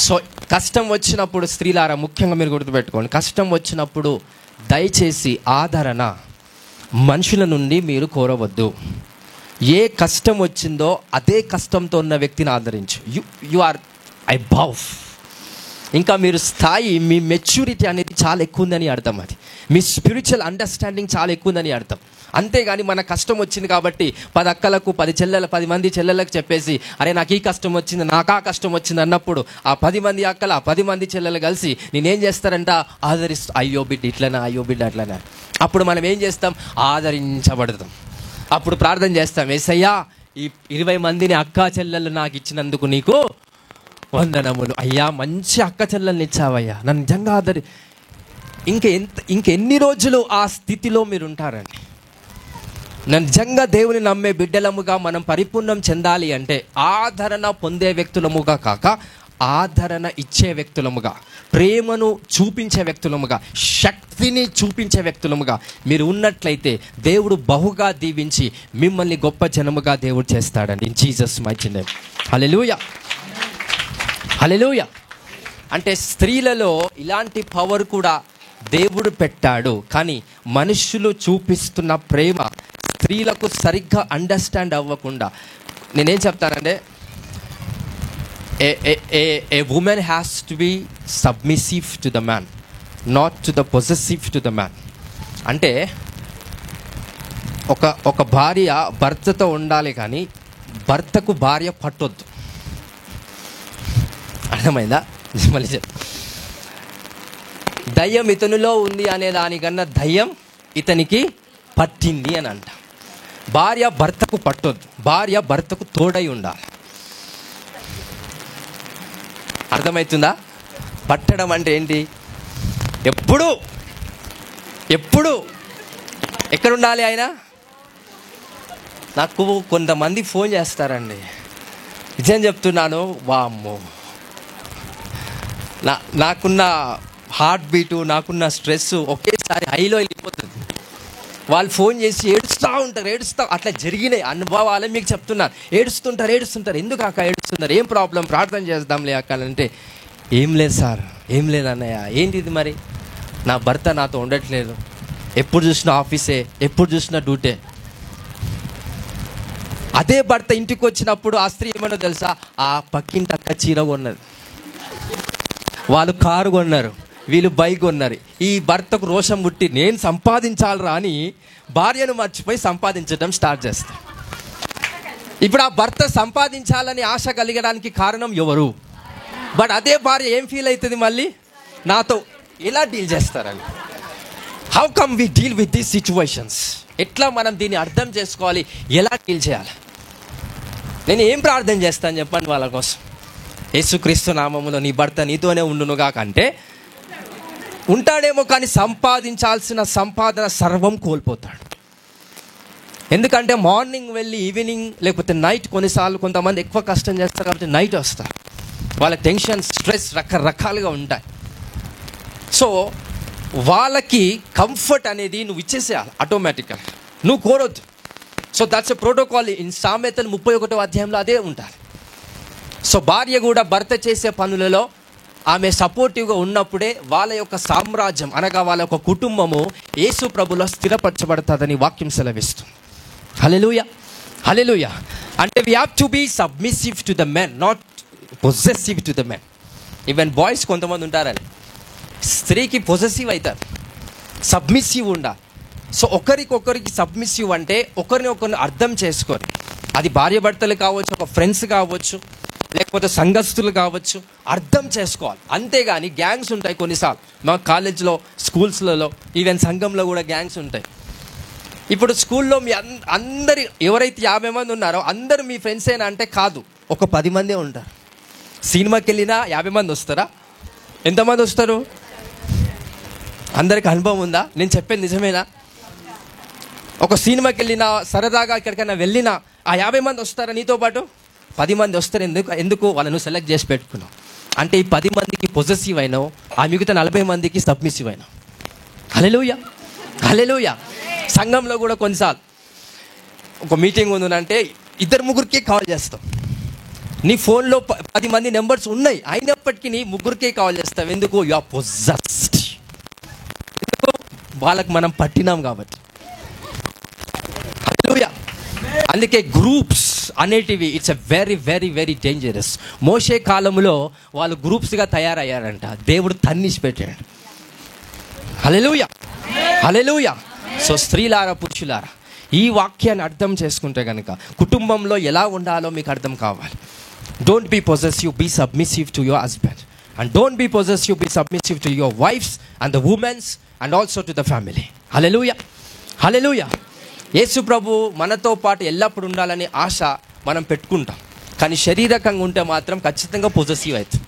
సో కష్టం వచ్చినప్పుడు స్త్రీలారా ముఖ్యంగా మీరు గుర్తుపెట్టుకోండి, కష్టం వచ్చినప్పుడు దయచేసి ఆదరణ మనుషుల నుండి మీరు కోరవద్దు. ఏ కష్టం వచ్చిందో అదే కష్టంతో ఉన్న వ్యక్తిని ఆదరించు. You are above. ఇంకా మీరు స్థాయి, మీ మెచ్యూరిటీ అనేది చాలా ఎక్కువ ఉందని అర్థం. అది మీ స్పిరిచువల్ అండర్స్టాండింగ్ చాలా ఎక్కువ ఉందని అర్థం. అంతేగాని మన కష్టం వచ్చింది కాబట్టి 10 అక్కలకు 10 మంది చెల్లెళ్ళకు చెప్పేసి అరే నాకు ఈ కష్టం వచ్చింది, నాకు ఆ కష్టం వచ్చింది అన్నప్పుడు ఆ 10 మంది అక్కల 10 మంది చెల్లెలు కలిసి నేనేం చేస్తారంట? ఆదరిస్తూ అయ్యో బిడ్డ ఇట్లనా, అయ్యో బిడ్డ అట్లనా. అప్పుడు మనం ఏం చేస్తాం? ఆదరించబడతాం. అప్పుడు ప్రార్థన చేస్తాం, యేసయ్యా ఈ 20 మందిని అక్కా చెల్లెళ్ళు నాకు ఇచ్చినందుకు నీకు వందనములు అయ్యా, మంచి అక్క చెల్లెల్ని ఇచ్చావయ్యా, నన్ను నిజంగా ఇంకెన్ని రోజులు ఆ స్థితిలో మీరు ఉంటారండి? నిజంగా దేవుని నమ్మే బిడ్డలముగా మనం పరిపూర్ణం చెందాలి అంటే ఆదరణ పొందే వ్యక్తులముగా కాక ఆదరణ ఇచ్చే వ్యక్తులముగా, ప్రేమను చూపించే వ్యక్తులముగా, శక్తిని చూపించే వ్యక్తులముగా మీరు ఉన్నట్లయితే దేవుడు బహుగా దీవించి మిమ్మల్ని గొప్ప జనముగా దేవుడు చేస్తాడండి. In Jesus mighty name. హల్లెలూయా, హల్లెలూయా. అంటే స్త్రీలలో ఇలాంటి పవర్ కూడా దేవుడు పెట్టాడు. కానీ మనుషులు చూపిస్తున్న ప్రేమ స్త్రీలకు సరిగ్గా అండర్స్టాండ్ అవ్వకుండా, నేనేం చెప్తానంటే, a woman has to be submissive to the man, not to the possessive to the man. అంటే ఒక భార్య భర్తతో ఉండాలి, కానీ భర్తకు భార్య పట్టొద్దు. అర్థమైందా? మళ్ళీ దయ్యం ఇతనిలో ఉంది అనే దానికన్నా దయ్యం ఇతనికి పట్టింది అని అంట. భార్య భర్తకు పట్టొద్దు, భార్య భర్తకు తోడై ఉండాలి. అర్థమవుతుందా? పట్టడం అంటే ఏంటి? ఎప్పుడు ఎక్కడుండాలి ఆయన? నాకు కొంతమంది ఫోన్ చేస్తారండి, నిజం చెప్తున్నాను, వామ్మో, నాకున్న హార్ట్ బీటు, నాకున్న స్ట్రెస్ ఒకేసారి హైలో వెళ్ళిపోతుంది. వాళ్ళు ఫోన్ చేసి ఏడుస్తూ ఉంటారు. అట్లా జరిగినాయి అనుభవాలే మీకు చెప్తున్నాను. ఏడుస్తుంటారు. ఎందుకు అక్క ఏడుస్తున్నారు? ఏం ప్రాబ్లం? ప్రార్థన చేద్దాంలే అక్క అంటే, ఏం లేదు సార్, ఏం లేదు అన్నయ్య. ఏంటిది మరి? నా భర్త నాతో ఉండట్లేదు, ఎప్పుడు చూసినా ఆఫీసే, ఎప్పుడు చూసినా డ్యూటే. అదే భర్త ఇంటికి వచ్చినప్పుడు ఆ స్త్రీ ఏమన్నా తెలుసా? ఆ పక్కింటి అక్క చీర కొన్నది, వాళ్ళు కారు కొన్నారు, వీళ్ళు బైక్ కొన్నారు. ఈ భర్తకు రోషం పుట్టి నేను సంపాదించాలరా అని భార్యను మర్చిపోయి సంపాదించడం స్టార్ట్ చేస్తారు. ఇప్పుడు ఆ భర్త సంపాదించాలని ఆశ కలిగడానికి కారణం ఎవరు? బట్ అదే భార్య ఏం ఫీల్ అవుతుంది? మళ్ళీ నాతో ఎలా డీల్ చేస్తారని. How come we deal with these situations? ఎట్లా మనం దీన్ని అర్థం చేసుకోవాలి, ఎలా డీల్ చేయాలి? నేను ఏం ప్రార్థన చేస్తాను చెప్పండి వాళ్ళ కోసం? యేసుక్రీస్తు నామములో నీ భర్త నీతోనే ఉండునుగా కంటే ఉంటాడేమో, కానీ సంపాదించాల్సిన సంపాదన సర్వం కోల్పోతాడు. ఎందుకంటే మార్నింగ్ వెళ్ళి ఈవినింగ్ లేకపోతే నైట్, కొన్నిసార్లు కొంతమంది ఎక్కువ కష్టం చేస్తారు కాబట్టి నైట్ వస్తారు. వాళ్ళ టెన్షన్, స్ట్రెస్ రకరకాలుగా ఉంటాయి. సో వాళ్ళకి కంఫర్ట్ అనేది నువ్వు ఇచ్చేసేయాలి ఆటోమేటిక్గా, నువ్వు కోరొద్దు. So that's a protocol. In సామెతలు 31వ అధ్యాయంలో అదే ఉంటారు. సో భార్య కూడా భర్త చేసే పనులలో ఆమె సపోర్టివ్గా ఉన్నప్పుడే వాళ్ళ యొక్క సామ్రాజ్యం అనగా వాళ్ళ యొక్క కుటుంబము యేసు ప్రభులో స్థిరపరచబడుతుందని వాక్యం సెలవిస్తుంది. హల్లెలూయా, హల్లెలూయా. అంటే we have to be submissive to the men, not possessive to the men. Even boys కొంతమంది ఉంటారని స్త్రీకి పొసెసివ్ అవుతారు, సబ్మిసివ్ ఉండాలి. సో ఒకరికొకరికి సబ్మిసివ్ అంటే ఒకరిని అర్థం చేసుకొని, అది భార్య భర్తలు కావచ్చు, ఒక ఫ్రెండ్స్ కావచ్చు, లేకపోతే సంఘస్థులు కావచ్చు, అర్థం చేసుకోవాలి. అంతేగాని గ్యాంగ్స్ ఉంటాయి కొన్నిసార్లు. మా కాలేజ్లో, స్కూల్స్లలో, ఈవెన్ సంఘంలో కూడా గ్యాంగ్స్ ఉంటాయి. ఇప్పుడు స్కూల్లో మీ అందరి ఎవరైతే 50 మంది ఉన్నారో అందరూ మీ ఫ్రెండ్సేనా అంటే కాదు, ఒక 10 మందే ఉంటారు. సినిమాకి వెళ్ళినా 50 మంది వస్తారా? ఎంతమంది వస్తారు? అందరికి అనుభవం ఉందా? నేను చెప్పేది నిజమేనా? ఒక సినిమాకి వెళ్ళినా, సరదాగా ఎక్కడికైనా వెళ్ళినా ఆ 50 మంది వస్తారా నీతో పాటు? 10 మంది వస్తారు. ఎందుకు వాళ్ళను సెలెక్ట్ చేసి పెట్టుకున్నావు అంటే ఈ 10 మందికి పొజెసివ్ అయినావు, ఆ మిగతా 40 మందికి సబ్మిసివ్ అయినావు. హల్లెలూయా, హల్లెలూయా. సంఘంలో కూడా కొన్నిసార్లు ఒక మీటింగ్ ఉందంటే 2-3కే కాల్ చేస్తాం. నీ ఫోన్లో 10 మంది నెంబర్స్ ఉన్నాయి, అయినప్పటికీ నీ 3కే కాల్ చేస్తావు. ఎందుకు? You are possessed. ఎందుకు? వాళ్ళకి మనం పట్టినాం కాబట్టి. హల్లెలూయా. అందుకే గ్రూప్స్ అనేటివి it's a very very very dangerous. మోషే కాలంలో వాళ్ళు గ్రూప్స్గా తయారయ్యారంట, దేవుడు తన్నిసి పెట్టాడు. హల్లెలూయా, హల్లెలూయా. సో స్త్రీలారా, పురుషులారా, ఈ వాక్యాన్ని అర్థం చేసుకుంటే కనుక కుటుంబంలో ఎలా ఉండాలో మీకు అర్థం కావాలి. Don't be possessive, be submissive to your husband. And don't be possessive, be submissive to your wifes and the womens and also to the family. హల్లెలూయా, హల్లెలూయా. యేసు ప్రభు మనతో పాటు ఎల్లప్పుడు ఉండాలని ఆశ మనం పెట్టుకుంటాం, కానీ శారీరకంగా ఉంటే మాత్రం ఖచ్చితంగా పొజెసివ్ అవుతుంది.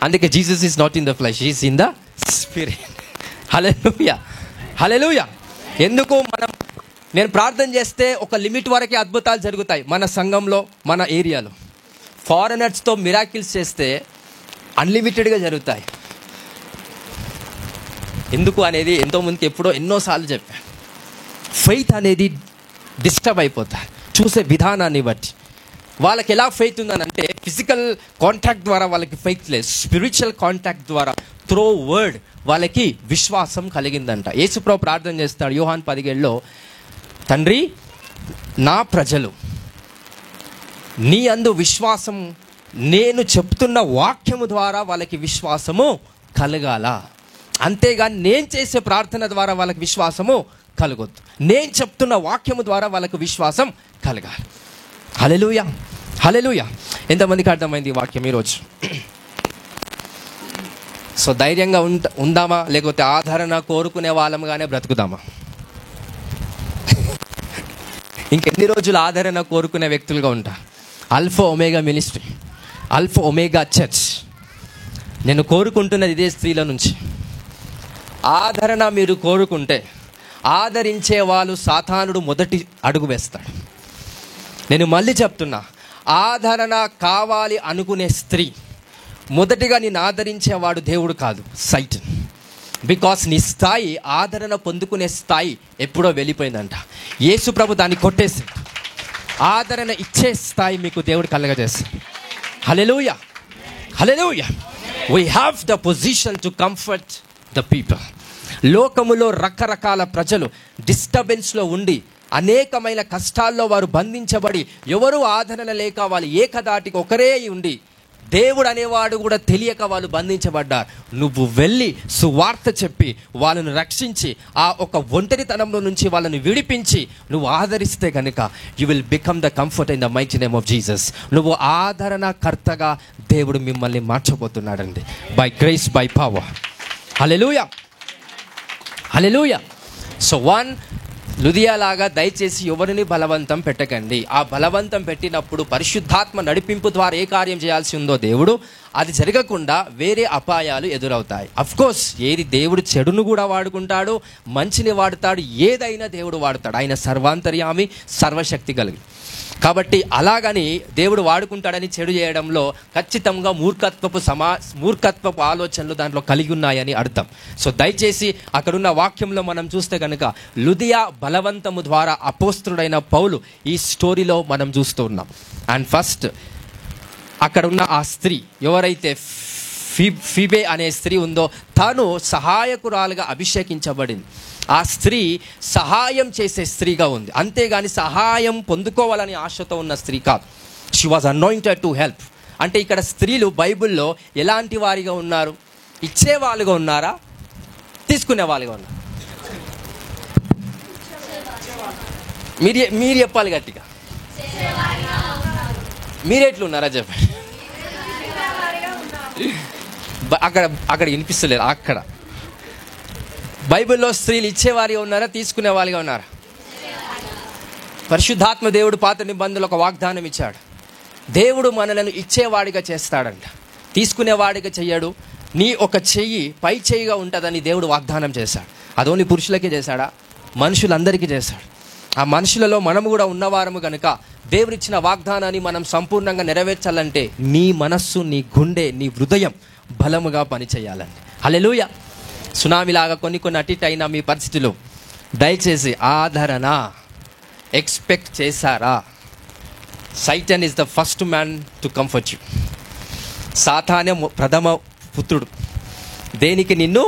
అందుకే Jesus is not in the flesh, is in the spirit. హల్లెలూయా, హల్లెలూయా. ఎందుకు? నేను ప్రార్థన చేస్తే ఒక లిమిట్ వరకే అద్భుతాలు జరుగుతాయి మన సంఘంలో, మన ఏరియాలో. ఫారినర్స్తో మిరాకిల్స్ చేస్తే అన్లిమిటెడ్గా జరుగుతాయి. ఎందుకు అనేది ఎంతోమందికి ఎన్నోసార్లు చెప్పాను. ఫెయిత్ అనేది డిస్టర్బ్ అయిపోతాయి చూసే విధానాన్ని బట్టి. వాళ్ళకి ఎలా ఫెయిత్ ఉందనంటే ఫిజికల్ కాంటాక్ట్ ద్వారా వాళ్ళకి ఫెయిత్ లేదు, స్పిరిచువల్ కాంటాక్ట్ ద్వారా త్రో వర్డ్ వాళ్ళకి విశ్వాసం కలిగిందంట. యేసుప్రభు ప్రార్థన చేస్తాడు యోహాను 17లో, తండ్రి నా ప్రజలు నీ అందు విశ్వాసం, నేను చెప్తున్న వాక్యము ద్వారా వాళ్ళకి విశ్వాసము కలగాల, అంతేగాని నేను చేసే ప్రార్థన ద్వారా వాళ్ళకి విశ్వాసము కలగొద్దు. నేను చెప్తున్న వాక్యము ద్వారా వాళ్ళకు విశ్వాసం కలగాలి. హల్లెలూయా, హల్లెలూయా. ఎంతమందికి అర్థమైంది ఈ వాక్యం ఈరోజు? సో ధైర్యంగా ఉందామా, లేకపోతే ఆదరణ కోరుకునే వాళ్ళముగానే బ్రతుకుదామా? ఇంకెన్ని రోజులు ఆదరణ కోరుకునే వ్యక్తులుగా ఉంటా? Alpha omega ministry, alpha omega church, నేను కోరుకుంటున్నది ఇదే స్త్రీల నుంచి. ఆదరణ మీరు కోరుకుంటే ఆదరించే వాళ్ళు సాతానుడు మొదటి అడుగు వేస్తాడు. నేను మళ్ళీ చెప్తున్నా, ఆదరణ కావాలి అనుకునే స్త్రీ మొదటిగా నేను ఆదరించేవాడు దేవుడు కాదు, సైటన్. బికాస్ నీ స్థాయి, ఆదరణ పొందుకునే స్థాయి ఎప్పుడో వెళ్ళిపోయిందంట. యేసు ప్రభు దాన్ని కొట్టేసి ఆదరణ ఇచ్చే స్థాయి మీకు దేవుడు కలగజేస్తాడు. హల్లెలూయా, హల్లెలూయా. We have the position to comfort the people. లోకములో రకరకాల ప్రజలు డిస్టర్బెన్స్లో ఉండి అనేకమైన కష్టాల్లో వారు బంధించబడి ఎవరు ఆదరణ లేక వాళ్ళు ఏకదాటికి ఒకరే ఉండి దేవుడు అనేవాడు కూడా తెలియక వాళ్ళు బంధించబడ్డారు. నువ్వు వెళ్ళి సువార్త చెప్పి వాళ్ళను రక్షించి ఆ ఒక ఒంటరితనంలో నుంచి వాళ్ళని విడిపించి నువ్వు ఆదరిస్తే కనుక you will become the comfort in the mighty name of Jesus. నువ్వు ఆదరణకర్తగా దేవుడు మిమ్మల్ని మార్చబోతున్నాడండి. By grace, by power. హల్లెలూయా, హల్లెలూయా. సో లుదియా లాగా దయచేసి ఎవరిని బలవంతం పెట్టకండి. ఆ బలవంతం పెట్టినప్పుడు పరిశుద్ధాత్మ నడిపింపు ద్వారా ఏ కార్యం చేయాల్సి ఉందో దేవుడు, అది జరగకుండా వేరే అపాయాలు ఎదురవుతాయి. అఫ్కోర్స్ ఏది దేవుడు చెడును కూడా వాడుకుంటాడు, మంచిని వాడుతాడు, ఏదైనా దేవుడు వాడుతాడు. ఆయన సర్వాంతర్యామి, సర్వశక్తి కలిగి. కాబట్టి అలాగని దేవుడు వాడుకుంటాడని చెడు చేయడంలో ఖచ్చితంగా మూర్ఖత్వపు ఆలోచనలు దాంట్లో కలిగి ఉన్నాయని అర్థం. సో దయచేసి అక్కడున్న వాక్యంలో మనం చూస్తే కనుక లుదియా బలవంతము ద్వారా అపోస్తుడైన పౌలు ఈ స్టోరీలో మనం చూస్తూ ఉన్నాం. అండ్ ఫస్ట్ అక్కడున్న ఆ స్త్రీ ఎవరైతే ఫీబే అనే స్త్రీ ఉందో తను సహాయకురాలుగా అభిషేకించబడింది. ఆ స్త్రీ సహాయం చేసే స్త్రీగా ఉంది, అంతేగాని సహాయం పొందుకోవాలని ఆశతో ఉన్న స్త్రీ కాదు. She was anointed to help. అంటే ఇక్కడ స్త్రీలు బైబిల్లో ఎలాంటి వారిగా ఉన్నారు? ఇచ్చేవాళ్ళుగా ఉన్నారా, తీసుకునే వాళ్ళుగా ఉన్నారు? మీరు చెప్పాలి గట్టిగా. మీరెట్లున్నారా చెప్పండి. అక్కడ వినిపిస్తలేదు. అక్కడ బైబిల్లో స్త్రీలు ఇచ్చేవారిగా ఉన్నారా, తీసుకునే వాళ్ళుగా ఉన్నారా? పరిశుద్ధాత్మ దేవుడు పాత నిబంధనలో ఒక వాగ్దానం ఇచ్చాడు. దేవుడు మనలను ఇచ్చేవాడిగా చేస్తాడంట, తీసుకునేవాడిగా చెయ్యడు. నీ ఒక చెయ్యి పై చెయ్యిగా ఉంటుందని దేవుడు వాగ్దానం చేశాడు. అదోని పురుషులకే చేశాడా? మనుషులందరికీ చేశాడు. ఆ మనుషులలో మనము కూడా ఉన్నవారము కనుక దేవుడిచ్చిన వాగ్దానాన్ని మనం సంపూర్ణంగా నెరవేర్చాలంటే నీ మనస్సు, నీ గుండె, నీ హృదయం బలముగా పనిచేయాలండి. హల్లెలూయా. సునామీలాగా కొన్ని అటు అయినా మీ పరిస్థితులు దయచేసి ఆదరణ ఎక్స్పెక్ట్ చేశారా? Satan is the first man to comfort you. సాతానే ప్రథమ పుత్రుడు దేనికి? నిన్ను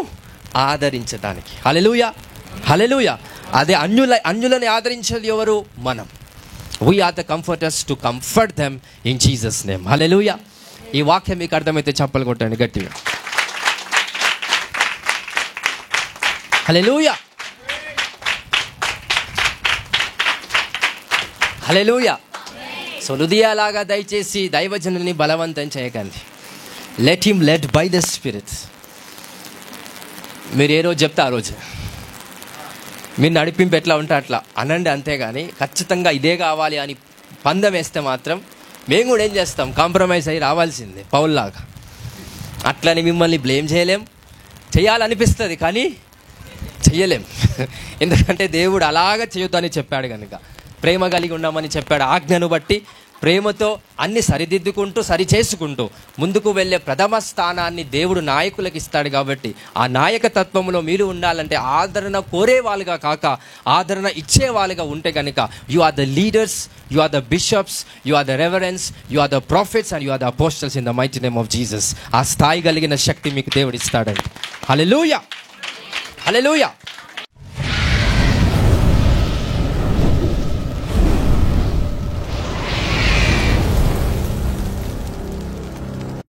ఆదరించడానికి. హల్లెలూయా, హల్లెలూయా. అదే అన్యులని ఆదరించేది ఎవరు? మనం. We are the comforters to comfort them in Jesus name. హల్లెలూయా. ఈ వాక్యం మీకు అర్థమైతే చప్పలు కొట్టండి గట్టిగా. హల్లెలూయా, హల్లెలూయా. సో లుదియా లాగా దయచేసి దైవజనుని బలవంతం చేయకండి. Let him led by the spirit. మీరు ఏ రోజు చెప్తే ఆ రోజు మీరు నడిపింపు ఎట్లా ఉంటే అట్లా అనండి, అంతేగాని ఖచ్చితంగా ఇదే కావాలి అని పందెం వేస్తే మాత్రం మేము కూడా ఏం చేస్తాం? కాంప్రమైజ్ అయ్యి రావాల్సిందే పౌల్లాగా. అట్లని మిమ్మల్ని బ్లేమ్ చేయలేం, చేయాలనిపిస్తుంది కానీ చెయ్యలేం. ఎందుకంటే దేవుడు అలాగ చేయొద్దని చెప్పాడు కనుక, ప్రేమ కలిగి ఉండమని చెప్పాడు. ఆజ్ఞను బట్టి ప్రేమతో అన్ని సరిదిద్దుకుంటూ సరి చేసుకుంటూ ముందుకు వెళ్ళే ప్రథమ స్థానాన్ని దేవుడు నాయకులకు ఇస్తాడు. కాబట్టి ఆ నాయకతత్వంలో మీరు ఉండాలంటే ఆదరణ కోరే వాళ్ళుగా కాక ఆదరణ ఇచ్చే వాళ్ళుగా ఉంటే కనుక you are the leaders, you are the bishops, you are the reverends, you are the prophets and you are the apostles in the mighty name of Jesus. ఆ స్థాయి కలిగిన శక్తి మీకు దేవుడు ఇస్తాడండి. హల్లెలూయా, హల్లెలూయా.